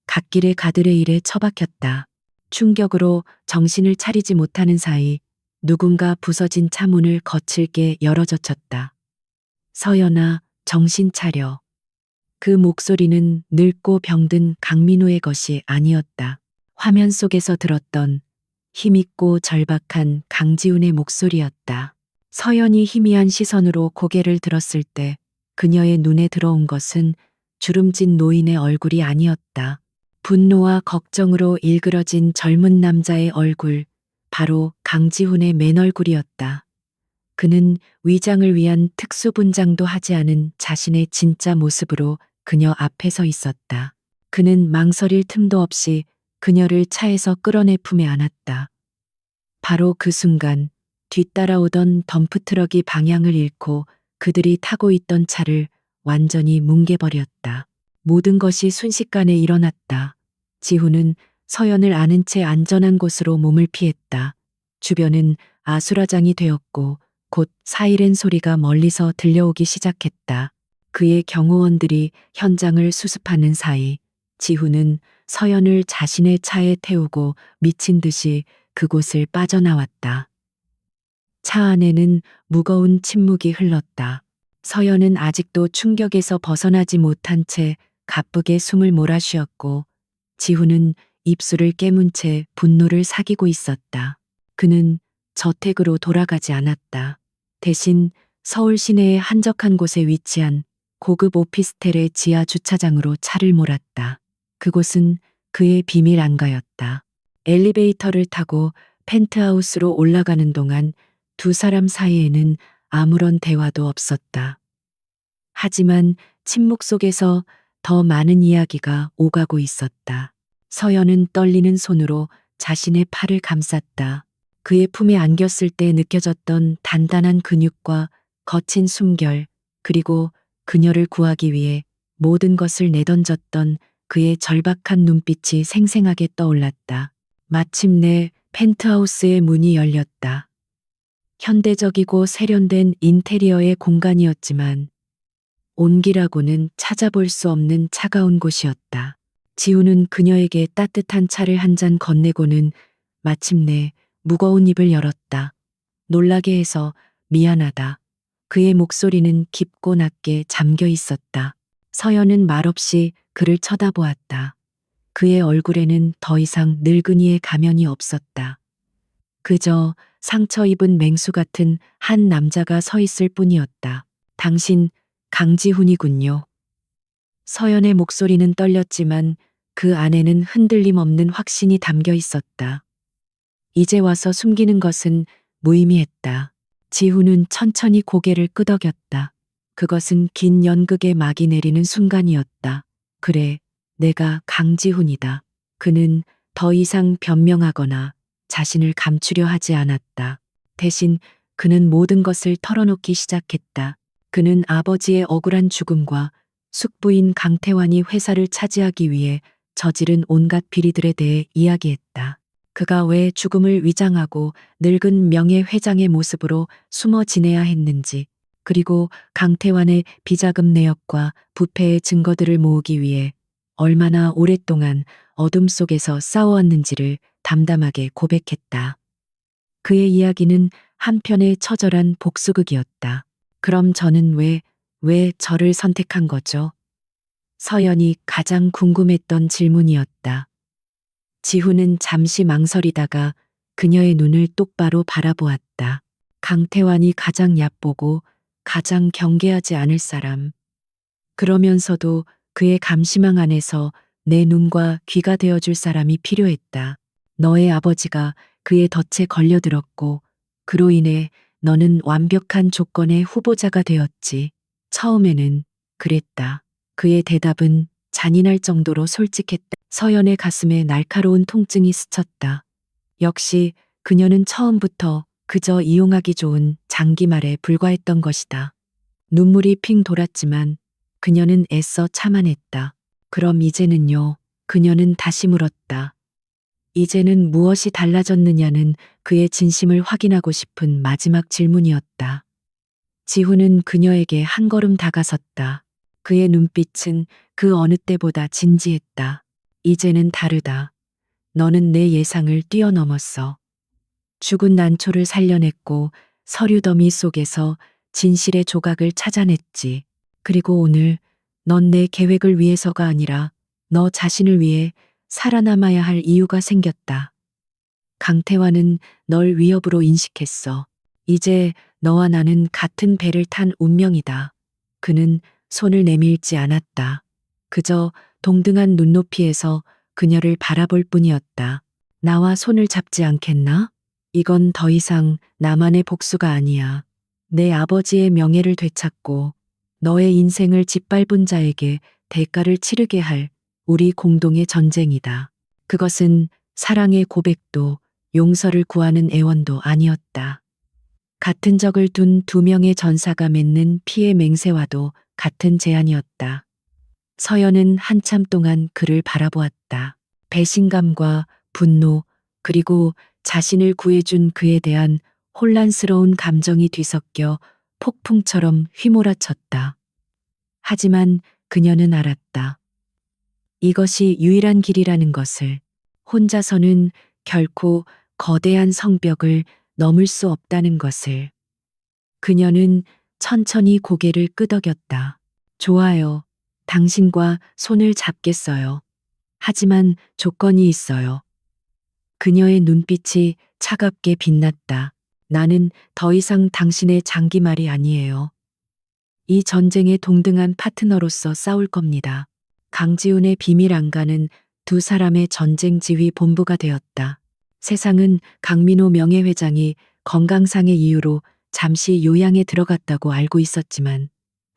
갓길에 가드레일에 처박혔다. 충격으로 정신을 차리지 못하는 사이 누군가 부서진 차문을 거칠게 열어젖혔다. 서연아, 정신 차려. 그 목소리는 늙고 병든 강민호의 것이 아니었다. 화면 속에서 들었던 힘있고 절박한 강지훈의 목소리였다. 서연이 희미한 시선으로 고개를 들었을 때 그녀의 눈에 들어온 것은 주름진 노인의 얼굴이 아니었다. 분노와 걱정으로 일그러진 젊은 남자의 얼굴, 바로 강지훈의 맨 얼굴이었다. 그는 위장을 위한 특수분장도 하지 않은 자신의 진짜 모습으로 그녀 앞에 서 있었다. 그는 망설일 틈도 없이 그녀를 차에서 끌어내 품에 안았다. 바로 그 순간 뒤따라오던 덤프트럭이 방향을 잃고 그들이 타고 있던 차를 완전히 뭉개버렸다. 모든 것이 순식간에 일어났다. 지훈은 서연을 아는 채 안전한 곳으로 몸을 피했다. 주변은 아수라장이 되었고 곧 사이렌 소리가 멀리서 들려오기 시작했다. 그의 경호원들이 현장을 수습하는 사이 지훈은 서연을 자신의 차에 태우고 미친 듯이 그곳을 빠져나왔다. 차 안에는 무거운 침묵이 흘렀다. 서연은 아직도 충격에서 벗어나지 못한 채 가쁘게 숨을 몰아쉬었고 지훈은 입술을 깨문 채 분노를 사귀고 있었다. 그는 저택으로 돌아가지 않았다. 대신 서울 시내의 한적한 곳에 위치한 고급 오피스텔의 지하 주차장으로 차를 몰았다. 그곳은 그의 비밀 안가였다. 엘리베이터를 타고 펜트하우스로 올라가는 동안 두 사람 사이에는 아무런 대화도 없었다. 하지만 침묵 속에서 더 많은 이야기가 오가고 있었다. 서연은 떨리는 손으로 자신의 팔을 감쌌다. 그의 품에 안겼을 때 느껴졌던 단단한 근육과 거친 숨결, 그리고 그녀를 구하기 위해 모든 것을 내던졌던 그의 절박한 눈빛이 생생하게 떠올랐다. 마침내 펜트하우스의 문이 열렸다. 현대적이고 세련된 인테리어의 공간이었지만 온기라고는 찾아볼 수 없는 차가운 곳이었다. 지훈은 그녀에게 따뜻한 차를 한 잔 건네고는 마침내 무거운 입을 열었다. 놀라게 해서 미안하다. 그의 목소리는 깊고 낮게 잠겨 있었다. 서연은 말없이 그를 쳐다보았다. 그의 얼굴에는 더 이상 늙은이의 가면이 없었다. 그저 상처 입은 맹수 같은 한 남자가 서 있을 뿐이었다. 당신 강지훈이군요. 서연의 목소리는 떨렸지만 그 안에는 흔들림 없는 확신이 담겨 있었다. 이제 와서 숨기는 것은 무의미했다. 지훈은 천천히 고개를 끄덕였다. 그것은 긴 연극의 막이 내리는 순간이었다. 그래, 내가 강지훈이다. 그는 더 이상 변명하거나 자신을 감추려 하지 않았다. 대신 그는 모든 것을 털어놓기 시작했다. 그는 아버지의 억울한 죽음과 숙부인 강태환이 회사를 차지하기 위해 저지른 온갖 비리들에 대해 이야기했다. 그가 왜 죽음을 위장하고 늙은 명예회장의 모습으로 숨어 지내야 했는지, 그리고 강태환의 비자금 내역과 부패의 증거들을 모으기 위해 얼마나 오랫동안 어둠 속에서 싸워왔는지를 담담하게 고백했다. 그의 이야기는 한편의 처절한 복수극이었다. 그럼 저는 왜 저를 선택한 거죠? 서연이 가장 궁금했던 질문이었다. 지훈은 잠시 망설이다가 그녀의 눈을 똑바로 바라보았다. 강태환이 가장 얕보고 가장 경계하지 않을 사람. 그러면서도 그의 감시망 안에서 내 눈과 귀가 되어줄 사람이 필요했다. 너의 아버지가 그의 덫에 걸려들었고 그로 인해 너는 완벽한 조건의 후보자가 되었지. 처음에는 그랬다. 그의 대답은 잔인할 정도로 솔직했다. 서연의 가슴에 날카로운 통증이 스쳤다. 역시 그녀는 처음부터 그저 이용하기 좋은 장기말에 불과했던 것이다. 눈물이 핑 돌았지만 그녀는 애써 참아냈다. 그럼 이제는요? 그녀는 다시 물었다. 이제는 무엇이 달라졌느냐는 그의 진심을 확인하고 싶은 마지막 질문이었다. 지훈은 그녀에게 한 걸음 다가섰다. 그의 눈빛은 그 어느 때보다 진지했다. 이제는 다르다. 너는 내 예상을 뛰어넘었어. 죽은 난초를 살려냈고 서류 더미 속에서 진실의 조각을 찾아냈지. 그리고 오늘 넌 내 계획을 위해서가 아니라 너 자신을 위해 살아남아야 할 이유가 생겼다. 강태환은 널 위협으로 인식했어. 이제 너와 나는 같은 배를 탄 운명이다. 그는 손을 내밀지 않았다. 그저 동등한 눈높이에서 그녀를 바라볼 뿐이었다. 나와 손을 잡지 않겠나? 이건 더 이상 나만의 복수가 아니야. 내 아버지의 명예를 되찾고 너의 인생을 짓밟은 자에게 대가를 치르게 할 우리 공동의 전쟁이다. 그것은 사랑의 고백도 용서를 구하는 애원도 아니었다. 같은 적을 둔 두 명의 전사가 맺는 피의 맹세와도 같은 제안이었다. 서연은 한참 동안 그를 바라보았다. 배신감과 분노, 그리고 자신을 구해준 그에 대한 혼란스러운 감정이 뒤섞여 폭풍처럼 휘몰아쳤다. 하지만 그녀는 알았다. 이것이 유일한 길이라는 것을. 혼자서는 결코 거대한 성벽을 넘을 수 없다는 것을. 그녀는 천천히 고개를 끄덕였다. 좋아요. 당신과 손을 잡겠어요. 하지만 조건이 있어요. 그녀의 눈빛이 차갑게 빛났다. 나는 더 이상 당신의 장기말이 아니에요. 이 전쟁의 동등한 파트너로서 싸울 겁니다. 강지훈의 비밀 안가는 두 사람의 전쟁 지휘 본부가 되었다. 세상은 강민호 명예회장이 건강상의 이유로 잠시 요양에 들어갔다고 알고 있었지만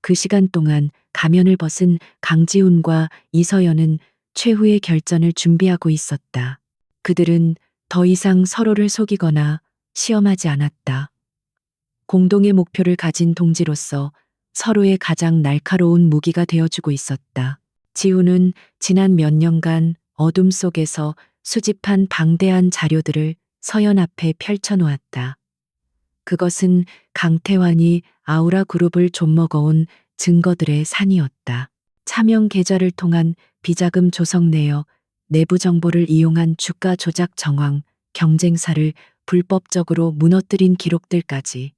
그 시간 동안 가면을 벗은 강지훈과 이서연은 최후의 결전을 준비하고 있었다. 그들은 더 이상 서로를 속이거나 시험하지 않았다. 공동의 목표를 가진 동지로서 서로의 가장 날카로운 무기가 되어주고 있었다. 지훈은 지난 몇 년간 어둠 속에서 수집한 방대한 자료들을 서연 앞에 펼쳐놓았다. 그것은 강태환이 아우라 그룹을 좀먹어온 증거들의 산이었다. 차명 계좌를 통한 비자금 조성 내역, 내부 정보를 이용한 주가 조작 정황, 경쟁사를 불법적으로 무너뜨린 기록들까지.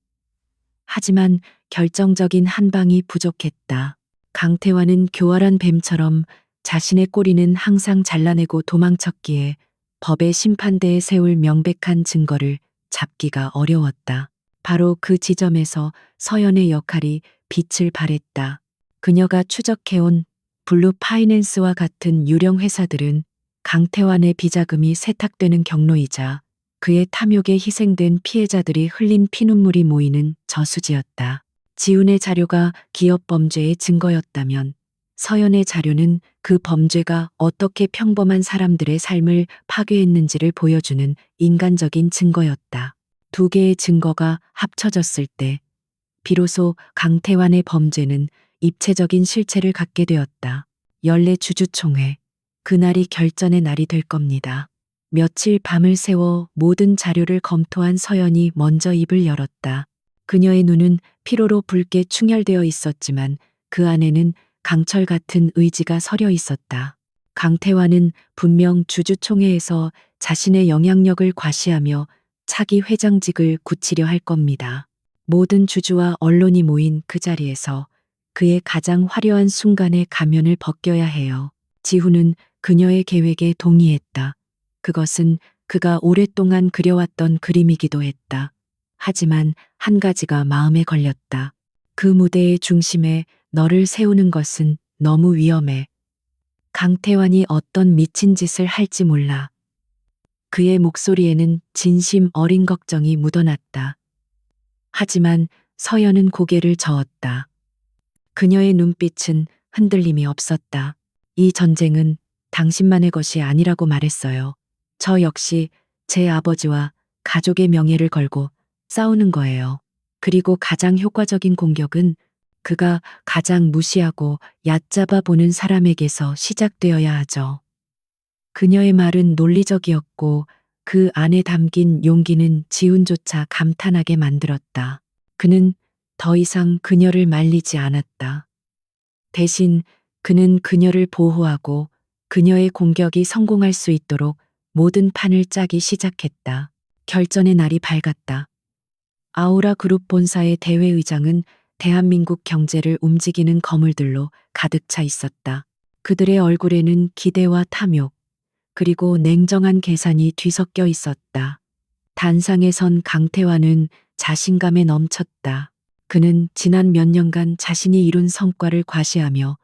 하지만 결정적인 한 방이 부족했다. 강태환은 교활한 뱀처럼 자신의 꼬리는 항상 잘라내고 도망쳤기에 법의 심판대에 세울 명백한 증거를 잡기가 어려웠다. 바로 그 지점에서 서연의 역할이 빛을 발했다. 그녀가 추적해온 블루 파이낸스와 같은 유령 회사들은 강태환의 비자금이 세탁되는 경로이자 그의 탐욕에 희생된 피해자들이 흘린 피눈물이 모이는 저수지였다. 지훈의 자료가 기업 범죄의 증거였다면 서연의 자료는 그 범죄가 어떻게 평범한 사람들의 삶을 파괴했는지를 보여주는 인간적인 증거였다. 두 개의 증거가 합쳐졌을 때 비로소 강태환의 범죄는 입체적인 실체를 갖게 되었다. 연례 주주총회. 그날이 결전의 날이 될 겁니다. 며칠 밤을 새워 모든 자료를 검토한 서연이 먼저 입을 열었다. 그녀의 눈은 피로로 붉게 충혈되어 있었지만 그 안에는 강철 같은 의지가 서려 있었다. 강태환은 분명 주주총회에서 자신의 영향력을 과시하며 차기 회장직을 굳히려 할 겁니다. 모든 주주와 언론이 모인 그 자리에서 그의 가장 화려한 순간의 가면을 벗겨야 해요. 지훈은 그녀의 계획에 동의했다. 그것은 그가 오랫동안 그려왔던 그림이기도 했다. 하지만 한 가지가 마음에 걸렸다. 그 무대의 중심에 너를 세우는 것은 너무 위험해. 강태환이 어떤 미친 짓을 할지 몰라. 그의 목소리에는 진심 어린 걱정이 묻어났다. 하지만 서연은 고개를 저었다. 그녀의 눈빛은 흔들림이 없었다. 이 전쟁은 당신만의 것이 아니라고 말했어요. 저 역시 제 아버지와 가족의 명예를 걸고 싸우는 거예요. 그리고 가장 효과적인 공격은 그가 가장 무시하고 얕잡아 보는 사람에게서 시작되어야 하죠. 그녀의 말은 논리적이었고 그 안에 담긴 용기는 지훈조차 감탄하게 만들었다. 그는 더 이상 그녀를 말리지 않았다. 대신 그는 그녀를 보호하고 그녀의 공격이 성공할 수 있도록 모든 판을 짜기 시작했다. 결전의 날이 밝았다. 아우라 그룹 본사의 대회의장은 대한민국 경제를 움직이는 거물들로 가득 차 있었다. 그들의 얼굴에는 기대와 탐욕, 그리고 냉정한 계산이 뒤섞여 있었다. 단상에 선 강태환은 자신감에 넘쳤다. 그는 지난 몇 년간 자신이 이룬 성과를 과시하며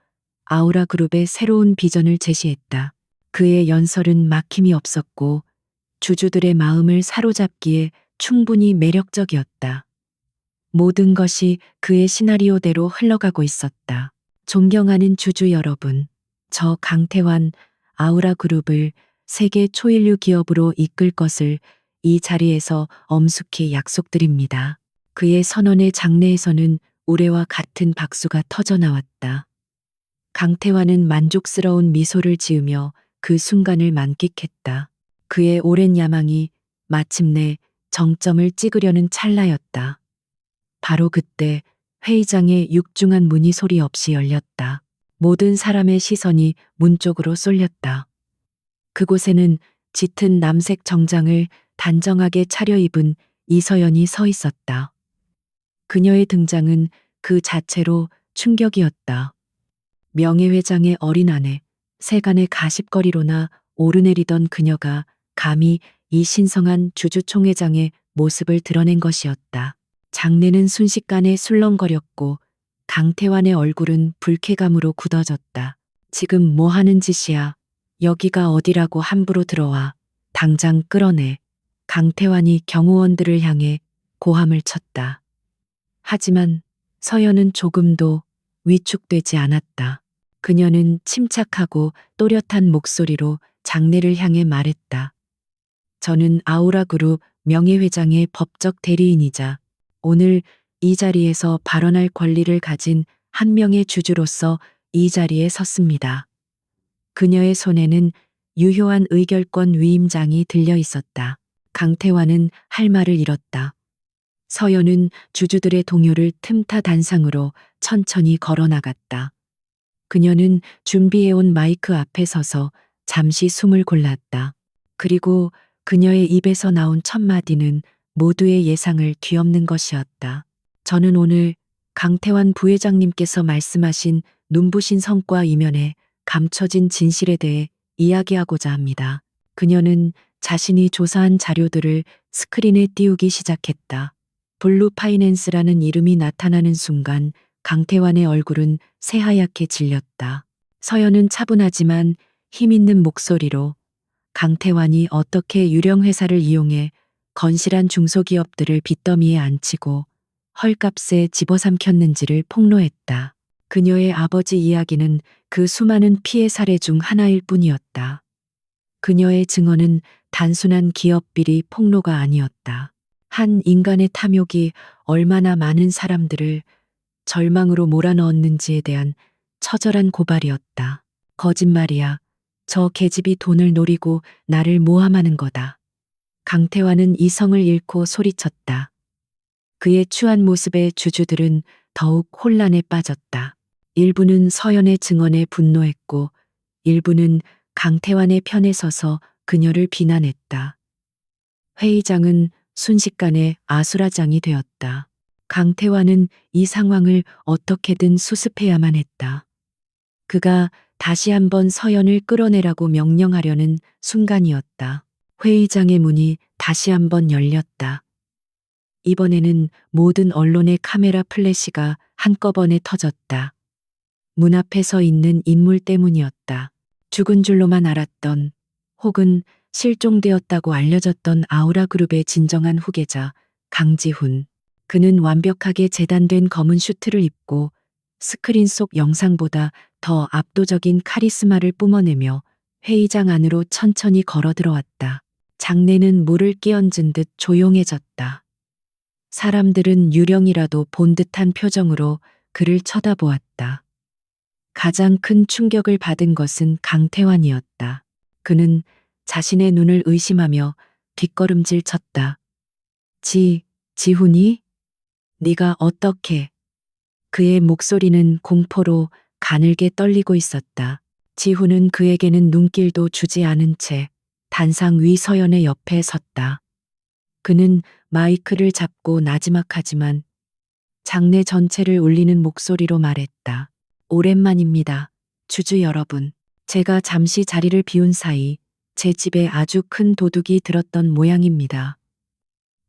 아우라 그룹의 새로운 비전을 제시했다. 그의 연설은 막힘이 없었고 주주들의 마음을 사로잡기에 충분히 매력적이었다. 모든 것이 그의 시나리오대로 흘러가고 있었다. 존경하는 주주 여러분, 저 강태환 아우라 그룹을 세계 초일류 기업으로 이끌 것을 이 자리에서 엄숙히 약속드립니다. 그의 선언의 장내에서는 우레와 같은 박수가 터져 나왔다. 강태환은 만족스러운 미소를 지으며 그 순간을 만끽했다. 그의 오랜 야망이 마침내 정점을 찍으려는 찰나였다. 바로 그때 회의장의 육중한 문이 소리 없이 열렸다. 모든 사람의 시선이 문 쪽으로 쏠렸다. 그곳에는 짙은 남색 정장을 단정하게 차려입은 이서연이 서 있었다. 그녀의 등장은 그 자체로 충격이었다. 명예회장의 어린 아내, 세간의 가십거리로나 오르내리던 그녀가 감히 이 신성한 주주총회장의 모습을 드러낸 것이었다. 장내는 순식간에 술렁거렸고 강태환의 얼굴은 불쾌감으로 굳어졌다. 지금 뭐 하는 짓이야? 여기가 어디라고 함부로 들어와. 당장 끌어내. 강태환이 경호원들을 향해 고함을 쳤다. 하지만 서연은 조금도 위축되지 않았다. 그녀는 침착하고 또렷한 목소리로 장내를 향해 말했다. 저는 아우라 그룹 명예회장의 법적 대리인이자 오늘 이 자리에서 발언할 권리를 가진 한 명의 주주로서 이 자리에 섰습니다. 그녀의 손에는 유효한 의결권 위임장이 들려 있었다. 강태환은 할 말을 잃었다. 서연은 주주들의 동요를 틈타 단상으로 천천히 걸어나갔다. 그녀는 준비해온 마이크 앞에 서서 잠시 숨을 골랐다. 그리고 그녀의 입에서 나온 첫 마디는 모두의 예상을 뒤엎는 것이었다. 저는 오늘 강태환 부회장님께서 말씀하신 눈부신 성과 이면에 감춰진 진실에 대해 이야기하고자 합니다. 그녀는 자신이 조사한 자료들을 스크린에 띄우기 시작했다. 블루 파이낸스라는 이름이 나타나는 순간 강태환의 얼굴은 새하얗게 질렸다. 서연은 차분하지만 힘있는 목소리로 강태환이 어떻게 유령 회사를 이용해 건실한 중소기업들을 빚더미에 앉히고 헐값에 집어삼켰는지를 폭로했다. 그녀의 아버지 이야기는 그 수많은 피해 사례 중 하나일 뿐이었다. 그녀의 증언은 단순한 기업 비리 폭로가 아니었다. 한 인간의 탐욕이 얼마나 많은 사람들을 절망으로 몰아넣었는지에 대한 처절한 고발이었다. 거짓말이야. 저 계집이 돈을 노리고 나를 모함하는 거다. 강태환은 이성을 잃고 소리쳤다. 그의 추한 모습에 주주들은 더욱 혼란에 빠졌다. 일부는 서연의 증언에 분노했고 일부는 강태환의 편에 서서 그녀를 비난했다. 회의장은 순식간에 아수라장이 되었다. 강태환은 이 상황을 어떻게든 수습해야만 했다. 그가 다시 한번 서연을 끌어내라고 명령하려는 순간이었다. 회의장의 문이 다시 한번 열렸다. 이번에는 모든 언론의 카메라 플래시가 한꺼번에 터졌다. 문 앞에 서 있는 인물 때문이었다. 죽은 줄로만 알았던 혹은 실종되었다고 알려졌던 아우라그룹의 진정한 후계자 강지훈. 그는 완벽하게 재단된 검은 슈트를 입고 스크린 속 영상보다 더 압도적인 카리스마를 뿜어내며 회의장 안으로 천천히 걸어 들어왔다. 장내는 물을 끼얹은 듯 조용해졌다. 사람들은 유령이라도 본 듯한 표정으로 그를 쳐다보았다. 가장 큰 충격을 받은 것은 강태환이었다. 그는 자신의 눈을 의심하며 뒷걸음질 쳤다. 지훈이? 네가 어떻게? 그의 목소리는 공포로 가늘게 떨리고 있었다. 지훈은 그에게는 눈길도 주지 않은 채 단상 위 서연의 옆에 섰다. 그는 마이크를 잡고 나지막하지만 장내 전체를 울리는 목소리로 말했다. 오랜만입니다. 주주 여러분. 제가 잠시 자리를 비운 사이 제 집에 아주 큰 도둑이 들었던 모양입니다.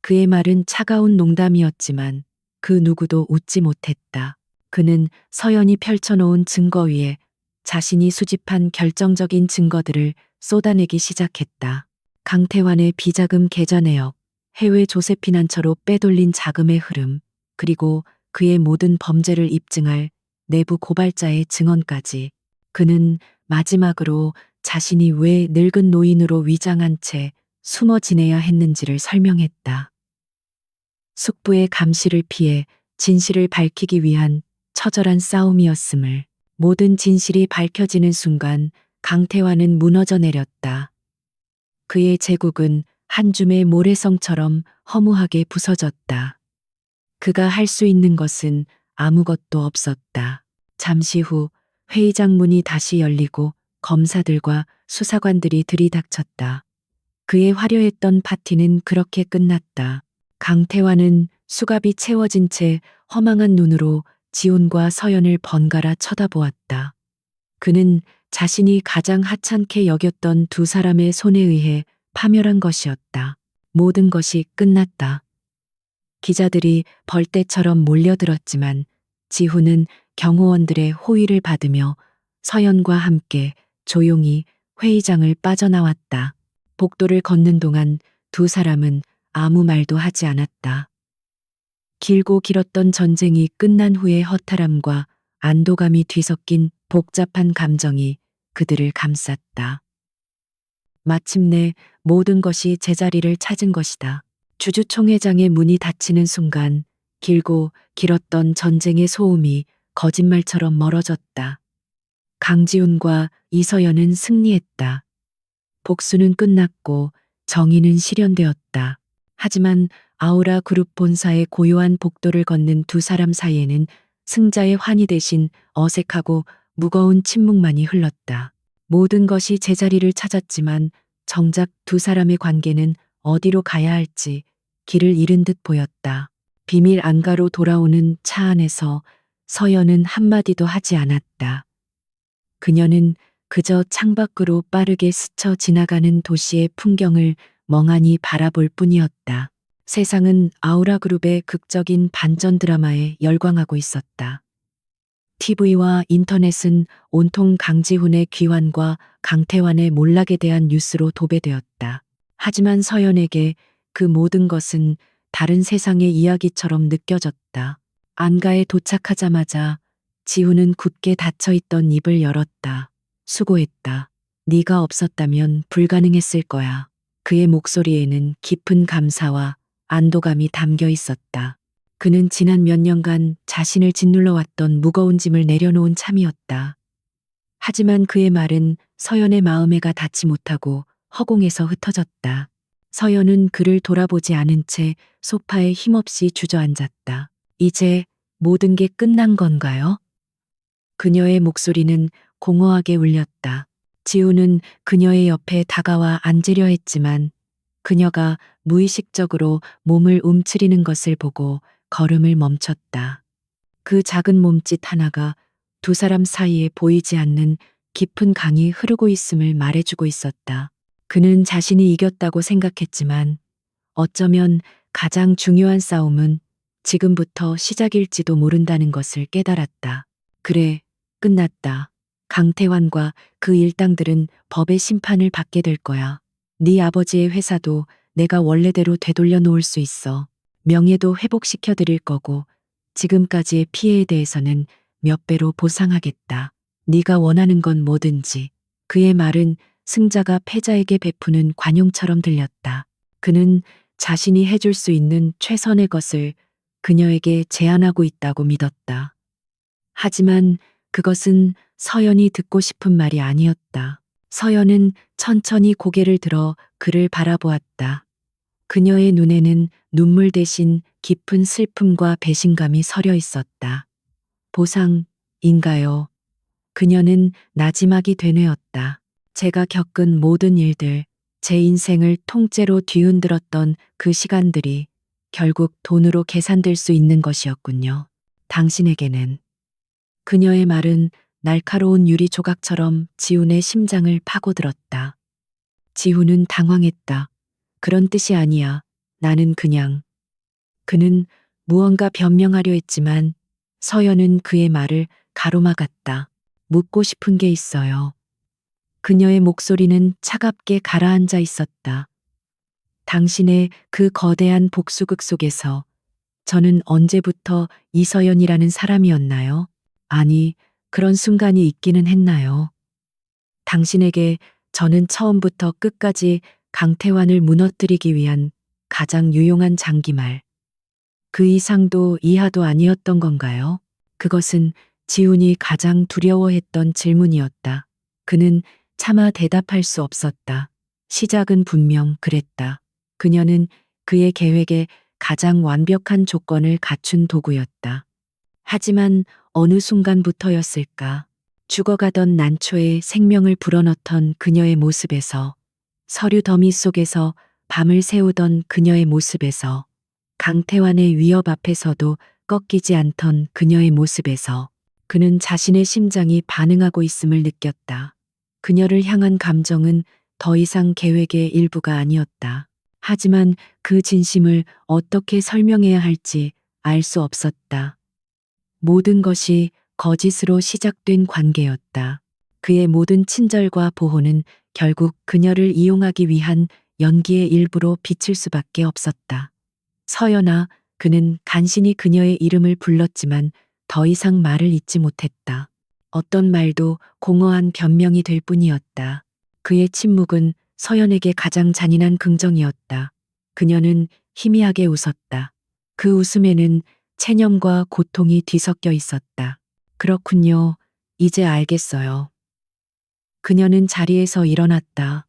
그의 말은 차가운 농담이었지만 그 누구도 웃지 못했다. 그는 서연이 펼쳐놓은 증거 위에 자신이 수집한 결정적인 증거들을 쏟아내기 시작했다. 강태환의 비자금 계좌 내역, 해외 조세 피난처로 빼돌린 자금의 흐름, 그리고 그의 모든 범죄를 입증할 내부 고발자의 증언까지. 그는 마지막으로 자신이 왜 늙은 노인으로 위장한 채 숨어 지내야 했는지를 설명했다. 숙부의 감시를 피해 진실을 밝히기 위한 처절한 싸움이었음을. 모든 진실이 밝혀지는 순간 강태환은 무너져 내렸다. 그의 제국은 한 줌의 모래성처럼 허무하게 부서졌다. 그가 할 수 있는 것은 아무것도 없었다. 잠시 후 회의장 문이 다시 열리고 검사들과 수사관들이 들이닥쳤다. 그의 화려했던 파티는 그렇게 끝났다. 강태환은 수갑이 채워진 채 허망한 눈으로 지훈과 서연을 번갈아 쳐다보았다. 그는 자신이 가장 하찮게 여겼던 두 사람의 손에 의해 파멸한 것이었다. 모든 것이 끝났다. 기자들이 벌떼처럼 몰려들었지만 지훈은 경호원들의 호의를 받으며 서연과 함께 조용히 회의장을 빠져나왔다. 복도를 걷는 동안 두 사람은 아무 말도 하지 않았다. 길고 길었던 전쟁이 끝난 후의 허탈함과 안도감이 뒤섞인 복잡한 감정이 그들을 감쌌다. 마침내 모든 것이 제자리를 찾은 것이다. 주주총회장의 문이 닫히는 순간 길고 길었던 전쟁의 소음이 거짓말처럼 멀어졌다. 강지훈과 이서연은 승리했다. 복수는 끝났고 정의는 실현되었다. 하지만 아우라 그룹 본사의 고요한 복도를 걷는 두 사람 사이에는 승자의 환희 대신 어색하고 무거운 침묵만이 흘렀다. 모든 것이 제자리를 찾았지만 정작 두 사람의 관계는 어디로 가야 할지 길을 잃은 듯 보였다. 비밀 안가로 돌아오는 차 안에서 서연은 한마디도 하지 않았다. 그녀는 그저 창밖으로 빠르게 스쳐 지나가는 도시의 풍경을 멍하니 바라볼 뿐이었다. 세상은 아우라그룹의 극적인 반전 드라마에 열광하고 있었다. TV와 인터넷은 온통 강지훈의 귀환과 강태환의 몰락에 대한 뉴스로 도배되었다. 하지만 서연에게 그 모든 것은 다른 세상의 이야기처럼 느껴졌다. 안가에 도착하자마자 지우는 굳게 닫혀있던 입을 열었다. 수고했다. 네가 없었다면 불가능했을 거야. 그의 목소리에는 깊은 감사와 안도감이 담겨 있었다. 그는 지난 몇 년간 자신을 짓눌러왔던 무거운 짐을 내려놓은 참이었다. 하지만 그의 말은 서연의 마음에가 닿지 못하고 허공에서 흩어졌다. 서연은 그를 돌아보지 않은 채 소파에 힘없이 주저앉았다. 이제 모든 게 끝난 건가요? 그녀의 목소리는 공허하게 울렸다. 지우는 그녀의 옆에 다가와 앉으려 했지만 그녀가 무의식적으로 몸을 움츠리는 것을 보고 걸음을 멈췄다. 그 작은 몸짓 하나가 두 사람 사이에 보이지 않는 깊은 강이 흐르고 있음을 말해주고 있었다. 그는 자신이 이겼다고 생각했지만 어쩌면 가장 중요한 싸움은 지금부터 시작일지도 모른다는 것을 깨달았다. 그래, 끝났다. 강태환과 그 일당들은 법의 심판을 받게 될 거야. 네 아버지의 회사도 내가 원래대로 되돌려 놓을 수 있어. 명예도 회복시켜 드릴 거고 지금까지의 피해에 대해서는 몇 배로 보상하겠다. 네가 원하는 건 뭐든지. 그의 말은 승자가 패자에게 베푸는 관용처럼 들렸다. 그는 자신이 해줄 수 있는 최선의 것을 그녀에게 제안하고 있다고 믿었다. 하지만 그것은 서연이 듣고 싶은 말이 아니었다. 서연은 천천히 고개를 들어 그를 바라보았다. 그녀의 눈에는 눈물 대신 깊은 슬픔과 배신감이 서려 있었다. 보상인가요? 그녀는 나지막이 되뇌었다. 제가 겪은 모든 일들, 제 인생을 통째로 뒤흔들었던 그 시간들이 결국 돈으로 계산될 수 있는 것이었군요. 당신에게는. 그녀의 말은 날카로운 유리 조각처럼 지훈의 심장을 파고들었다. 지훈은 당황했다. 그런 뜻이 아니야. 나는 그냥. 그는 무언가 변명하려 했지만 서연은 그의 말을 가로막았다. 묻고 싶은 게 있어요. 그녀의 목소리는 차갑게 가라앉아 있었다. 당신의 그 거대한 복수극 속에서 저는 언제부터 이서연이라는 사람이었나요? 아니, 그런 순간이 있기는 했나요? 당신에게 저는 처음부터 끝까지 강태환을 무너뜨리기 위한 가장 유용한 장기말. 그 이상도 이하도 아니었던 건가요? 그것은 지훈이 가장 두려워했던 질문이었다. 그는 차마 대답할 수 없었다. 시작은 분명 그랬다. 그녀는 그의 계획에 가장 완벽한 조건을 갖춘 도구였다. 하지만 어느 순간부터였을까? 죽어가던 난초에 생명을 불어넣던 그녀의 모습에서, 서류 더미 속에서 밤을 새우던 그녀의 모습에서, 강태환의 위협 앞에서도 꺾이지 않던 그녀의 모습에서 그는 자신의 심장이 반응하고 있음을 느꼈다. 그녀를 향한 감정은 더 이상 계획의 일부가 아니었다. 하지만 그 진심을 어떻게 설명해야 할지 알 수 없었다. 모든 것이 거짓으로 시작된 관계였다. 그의 모든 친절과 보호는 결국 그녀를 이용하기 위한 연기의 일부로 비칠 수밖에 없었다. 서연아, 그는 간신히 그녀의 이름을 불렀지만 더 이상 말을 잇지 못했다. 어떤 말도 공허한 변명이 될 뿐이었다. 그의 침묵은 서연에게 가장 잔인한 긍정이었다. 그녀는 희미하게 웃었다. 그 웃음에는 체념과 고통이 뒤섞여 있었다. 그렇군요. 이제 알겠어요. 그녀는 자리에서 일어났다.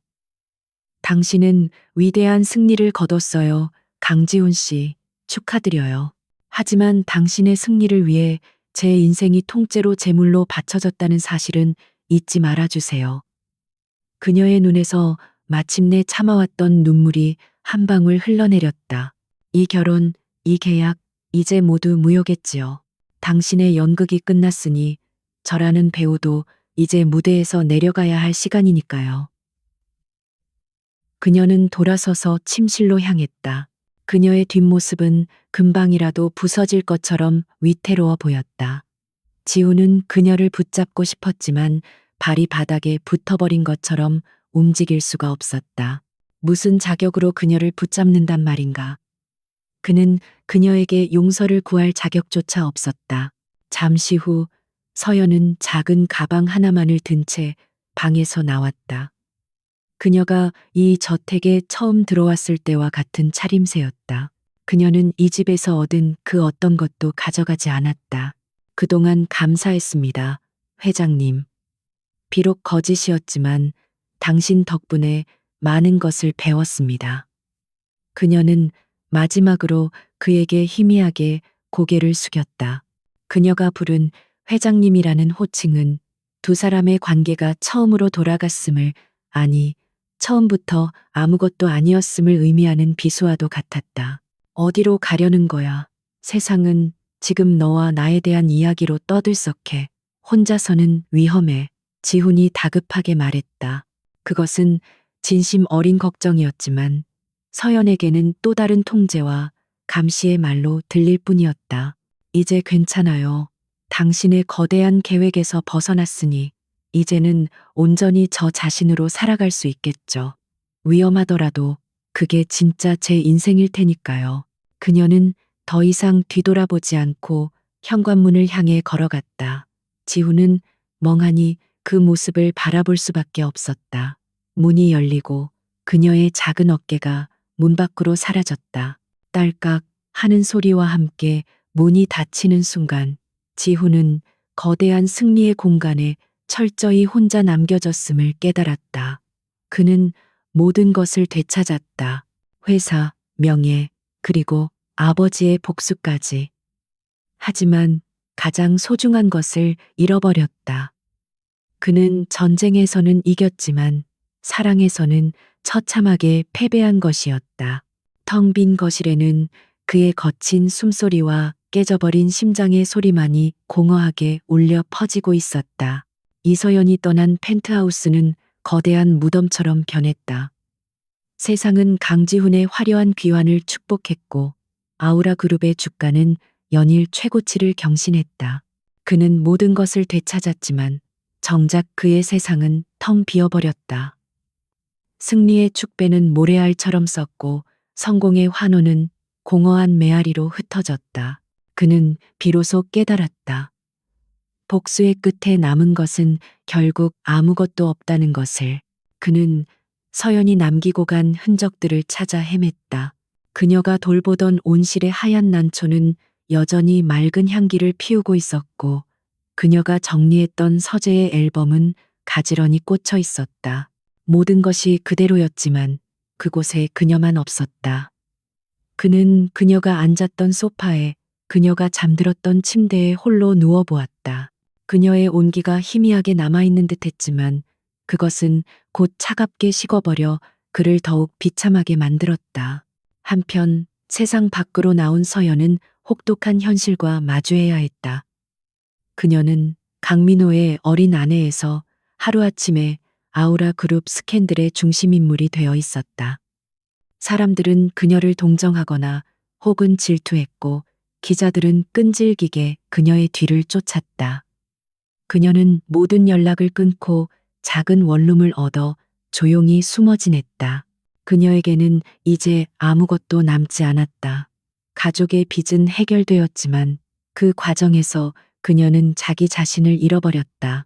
당신은 위대한 승리를 거뒀어요. 강지훈 씨, 축하드려요. 하지만 당신의 승리를 위해 제 인생이 통째로 제물로 바쳐졌다는 사실은 잊지 말아주세요. 그녀의 눈에서 마침내 참아왔던 눈물이 한 방울 흘러내렸다. 이 결혼, 이 계약, 이제 모두 무효겠지요. 당신의 연극이 끝났으니 저라는 배우도 이제 무대에서 내려가야 할 시간이니까요. 그녀는 돌아서서 침실로 향했다. 그녀의 뒷모습은 금방이라도 부서질 것처럼 위태로워 보였다. 지우는 그녀를 붙잡고 싶었지만 발이 바닥에 붙어버린 것처럼 움직일 수가 없었다. 무슨 자격으로 그녀를 붙잡는단 말인가. 그는 그녀에게 용서를 구할 자격조차 없었다. 잠시 후 서연은 작은 가방 하나만을 든 채 방에서 나왔다. 그녀가 이 저택에 처음 들어왔을 때와 같은 차림새였다. 그녀는 이 집에서 얻은 그 어떤 것도 가져가지 않았다. 그동안 감사했습니다, 회장님. 비록 거짓이었지만 당신 덕분에 많은 것을 배웠습니다. 그녀는 마지막으로 그에게 희미하게 고개를 숙였다. 그녀가 부른 회장님이라는 호칭은 두 사람의 관계가 처음으로 돌아갔음을, 아니, 처음부터 아무것도 아니었음을 의미하는 비수와도 같았다. 어디로 가려는 거야? 세상은 지금 너와 나에 대한 이야기로 떠들썩해. 혼자서는 위험해. 지훈이 다급하게 말했다. 그것은 진심 어린 걱정이었지만 서연에게는 또 다른 통제와 감시의 말로 들릴 뿐이었다. 이제 괜찮아요. 당신의 거대한 계획에서 벗어났으니 이제는 온전히 저 자신으로 살아갈 수 있겠죠. 위험하더라도 그게 진짜 제 인생일 테니까요. 그녀는 더 이상 뒤돌아보지 않고 현관문을 향해 걸어갔다. 지훈은 멍하니 그 모습을 바라볼 수밖에 없었다. 문이 열리고 그녀의 작은 어깨가 문 밖으로 사라졌다. 딸깍 하는 소리와 함께 문이 닫히는 순간 지훈은 거대한 승리의 공간에 철저히 혼자 남겨졌음을 깨달았다. 그는 모든 것을 되찾았다. 회사, 명예, 그리고 아버지의 복수까지. 하지만 가장 소중한 것을 잃어버렸다. 그는 전쟁에서는 이겼지만 사랑에서는 처참하게 패배한 것이었다. 텅 빈 거실에는 그의 거친 숨소리와 깨져버린 심장의 소리만이 공허하게 울려 퍼지고 있었다. 이서연이 떠난 펜트하우스는 거대한 무덤처럼 변했다. 세상은 강지훈의 화려한 귀환을 축복했고 아우라 그룹의 주가는 연일 최고치를 경신했다. 그는 모든 것을 되찾았지만 정작 그의 세상은 텅 비어버렸다. 승리의 축배는 모래알처럼 썩고 성공의 환호는 공허한 메아리로 흩어졌다. 그는 비로소 깨달았다. 복수의 끝에 남은 것은 결국 아무것도 없다는 것을. 그는 서연이 남기고 간 흔적들을 찾아 헤맸다. 그녀가 돌보던 온실의 하얀 난초는 여전히 맑은 향기를 피우고 있었고 그녀가 정리했던 서재의 앨범은 가지런히 꽂혀 있었다. 모든 것이 그대로였지만 그곳에 그녀만 없었다. 그는 그녀가 앉았던 소파에, 그녀가 잠들었던 침대에 홀로 누워보았다. 그녀의 온기가 희미하게 남아있는 듯 했지만 그것은 곧 차갑게 식어버려 그를 더욱 비참하게 만들었다. 한편 세상 밖으로 나온 서연은 혹독한 현실과 마주해야 했다. 그녀는 강민호의 어린 아내에서 하루아침에 아우라 그룹 스캔들의 중심인물이 되어 있었다. 사람들은 그녀를 동정하거나 혹은 질투했고 기자들은 끈질기게 그녀의 뒤를 쫓았다. 그녀는 모든 연락을 끊고 작은 원룸을 얻어 조용히 숨어 지냈다. 그녀에게는 이제 아무것도 남지 않았다. 가족의 빚은 해결되었지만 그 과정에서 그녀는 자기 자신을 잃어버렸다.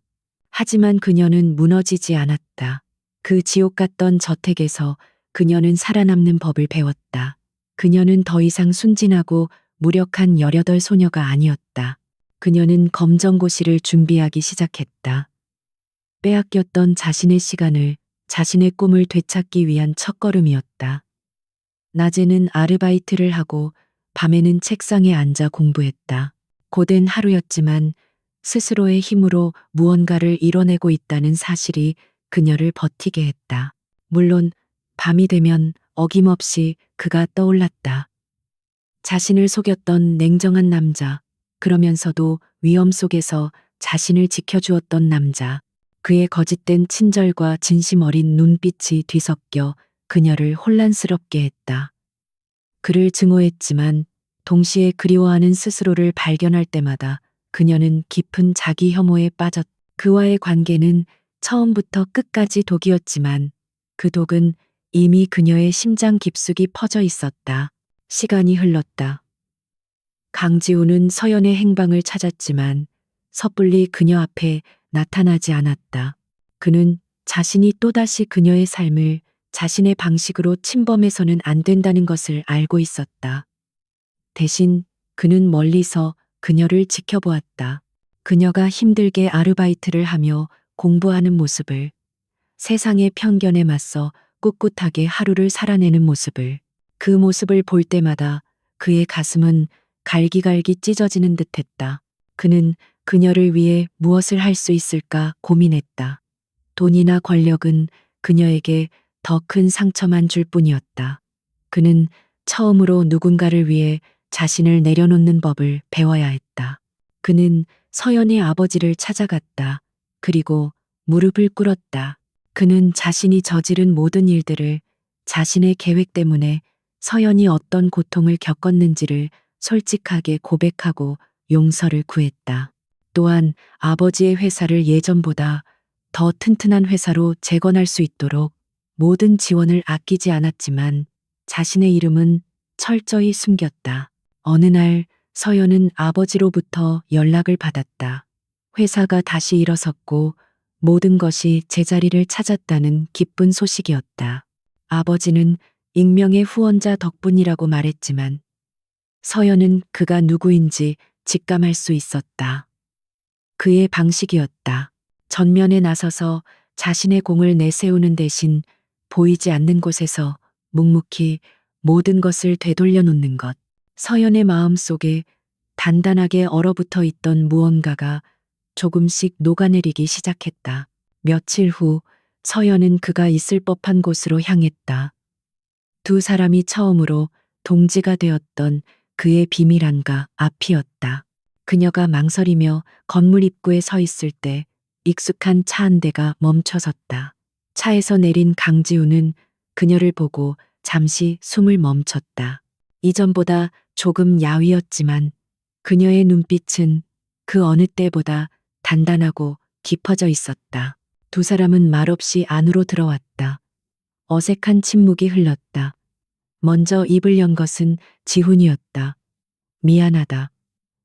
하지만 그녀는 무너지지 않았다. 그 지옥 같던 저택에서 그녀는 살아남는 법을 배웠다. 그녀는 더 이상 순진하고 무력한 18 소녀가 아니었다. 그녀는 검정고시를 준비하기 시작했다. 빼앗겼던 자신의 시간을, 자신의 꿈을 되찾기 위한 첫걸음이었다. 낮에는 아르바이트를 하고 밤에는 책상에 앉아 공부했다. 고된 하루였지만 스스로의 힘으로 무언가를 이뤄내고 있다는 사실이 그녀를 버티게 했다. 물론 밤이 되면 어김없이 그가 떠올랐다. 자신을 속였던 냉정한 남자, 그러면서도 위험 속에서 자신을 지켜주었던 남자, 그의 거짓된 친절과 진심 어린 눈빛이 뒤섞여 그녀를 혼란스럽게 했다. 그를 증오했지만 동시에 그리워하는 스스로를 발견할 때마다 그녀는 깊은 자기 혐오에 빠졌. 그와의 관계는 처음부터 끝까지 독이었지만 그 독은 이미 그녀의 심장 깊숙이 퍼져 있었다. 시간이 흘렀다. 강지우는 서연의 행방을 찾았지만 섣불리 그녀 앞에 나타나지 않았다. 그는 자신이 또다시 그녀의 삶을 자신의 방식으로 침범해서는 안 된다는 것을 알고 있었다. 대신 그는 멀리서 그녀를 지켜보았다. 그녀가 힘들게 아르바이트를 하며 공부하는 모습을, 세상의 편견에 맞서 꿋꿋하게 하루를 살아내는 모습을, 그 모습을 볼 때마다 그의 가슴은 갈기갈기 찢어지는 듯했다. 그는 그녀를 위해 무엇을 할 수 있을까 고민했다. 돈이나 권력은 그녀에게 더 큰 상처만 줄 뿐이었다. 그는 처음으로 누군가를 위해 자신을 내려놓는 법을 배워야 했다. 그는 서연의 아버지를 찾아갔다. 그리고 무릎을 꿇었다. 그는 자신이 저지른 모든 일들을, 자신의 계획 때문에 서연이 어떤 고통을 겪었는지를 솔직하게 고백하고 용서를 구했다. 또한 아버지의 회사를 예전보다 더 튼튼한 회사로 재건할 수 있도록 모든 지원을 아끼지 않았지만 자신의 이름은 철저히 숨겼다. 어느 날 서연은 아버지로부터 연락을 받았다. 회사가 다시 일어섰고 모든 것이 제자리를 찾았다는 기쁜 소식이었다. 아버지는 익명의 후원자 덕분이라고 말했지만 서연은 그가 누구인지 직감할 수 있었다. 그의 방식이었다. 전면에 나서서 자신의 공을 내세우는 대신 보이지 않는 곳에서 묵묵히 모든 것을 되돌려 놓는 것. 서연의 마음 속에 단단하게 얼어붙어 있던 무언가가 조금씩 녹아내리기 시작했다. 며칠 후 서연은 그가 있을 법한 곳으로 향했다. 두 사람이 처음으로 동지가 되었던 그의 비밀안가 앞이었다. 그녀가 망설이며 건물 입구에 서 있을 때 익숙한 차 한 대가 멈춰섰다. 차에서 내린 강지우는 그녀를 보고 잠시 숨을 멈췄다. 이전보다 조금 야위었지만 그녀의 눈빛은 그 어느 때보다 단단하고 깊어져 있었다. 두 사람은 말없이 안으로 들어왔다. 어색한 침묵이 흘렀다. 먼저 입을 연 것은 지훈이었다. 미안하다.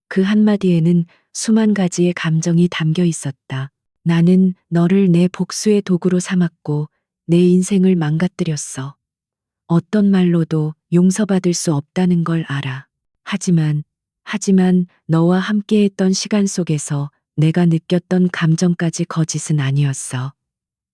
그 한마디에는 수만 가지의 감정이 담겨 있었다. 나는 너를 내 복수의 도구로 삼았고 내 인생을 망가뜨렸어. 어떤 말로도 용서받을 수 없다는 걸 알아. 하지만 너와 함께했던 시간 속에서 내가 느꼈던 감정까지 거짓은 아니었어.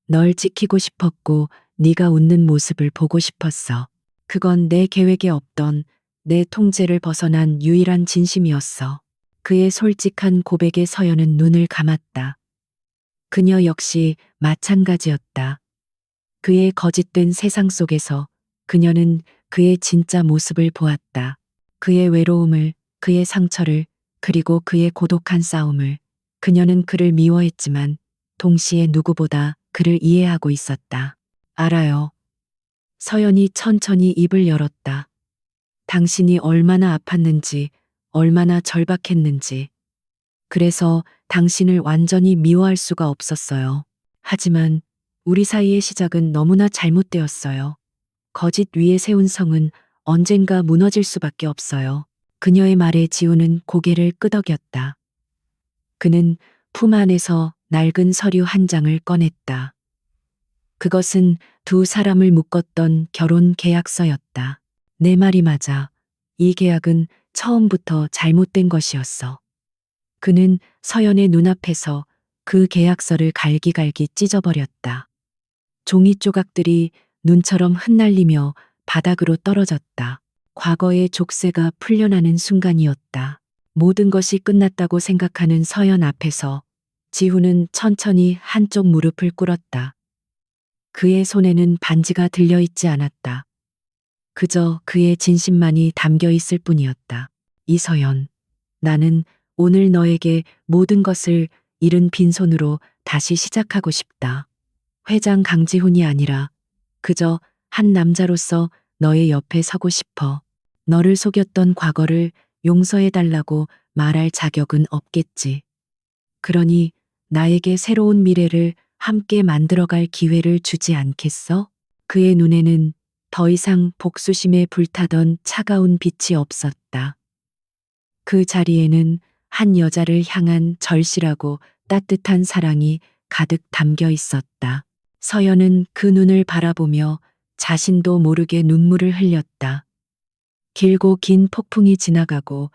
널 지키고 싶었고 네가 웃는 모습을 보고 싶었어. 그건 내 계획에 없던 내 통제를 벗어난 유일한 진심이었어. 그의 솔직한 고백에 서연은 눈을 감았다. 그녀 역시 마찬가지였다. 그의 거짓된 세상 속에서 그녀는 그의 진짜 모습을 보았다. 그의 외로움을, 그의 상처를, 그리고 그의 고독한 싸움을. 그녀는 그를 미워했지만 동시에 누구보다 그를 이해하고 있었다. 알아요. 서연이 천천히 입을 열었다. 당신이 얼마나 아팠는지, 얼마나 절박했는지. 그래서 당신을 완전히 미워할 수가 없었어요. 하지만 우리 사이의 시작은 너무나 잘못되었어요. 거짓 위에 세운 성은 언젠가 무너질 수밖에 없어요. 그녀의 말에 지우는 고개를 끄덕였다. 그는 품 안에서 낡은 서류 한 장을 꺼냈다. 그것은 두 사람을 묶었던 결혼 계약서였다. 내 말이 맞아. 이 계약은 처음부터 잘못된 것이었어. 그는 서연의 눈앞에서 그 계약서를 갈기갈기 찢어버렸다. 종이 조각들이 눈처럼 흩날리며 바닥으로 떨어졌다. 과거의 족쇄가 풀려나는 순간이었다. 모든 것이 끝났다고 생각하는 서연 앞에서 지훈은 천천히 한쪽 무릎을 꿇었다. 그의 손에는 반지가 들려있지 않았다. 그저 그의 진심만이 담겨 있을 뿐이었다. 이서연, 나는 오늘 너에게 모든 것을 잃은 빈손으로 다시 시작하고 싶다. 회장 강지훈이 아니라 그저 한 남자로서 너의 옆에 서고 싶어. 너를 속였던 과거를 용서해달라고 말할 자격은 없겠지. 그러니 나에게 새로운 미래를 함께 만들어갈 기회를 주지 않겠어? 그의 눈에는 더 이상 복수심에 불타던 차가운 빛이 없었다. 그 자리에는 한 여자를 향한 절실하고 따뜻한 사랑이 가득 담겨 있었다. 서연은 그 눈을 바라보며 자신도 모르게 눈물을 흘렸다. 길고 긴 폭풍이 지나가고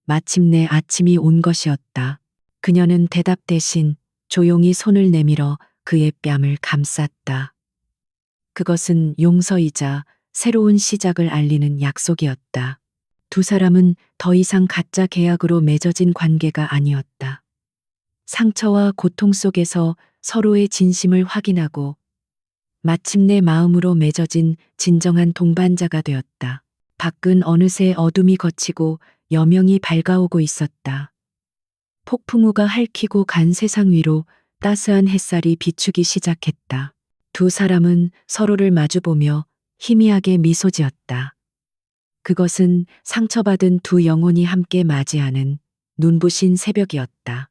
마침내 아침이 온 것이었다. 그녀는 대답 대신 조용히 손을 내밀어 그의 뺨을 감쌌다. 그것은 용서이자 새로운 시작을 알리는 약속이었다. 두 사람은 더 이상 가짜 계약으로 맺어진 관계가 아니었다. 상처와 고통 속에서 서로의 진심을 확인하고 마침내 마음으로 맺어진 진정한 동반자가 되었다. 밖은 어느새 어둠이 걷히고 여명이 밝아오고 있었다. 폭풍우가 핥히고 간 세상 위로 따스한 햇살이 비추기 시작했다. 두 사람은 서로를 마주보며 희미하게 미소 지었다. 그것은 상처받은 두 영혼이 함께 맞이하는 눈부신 새벽이었다.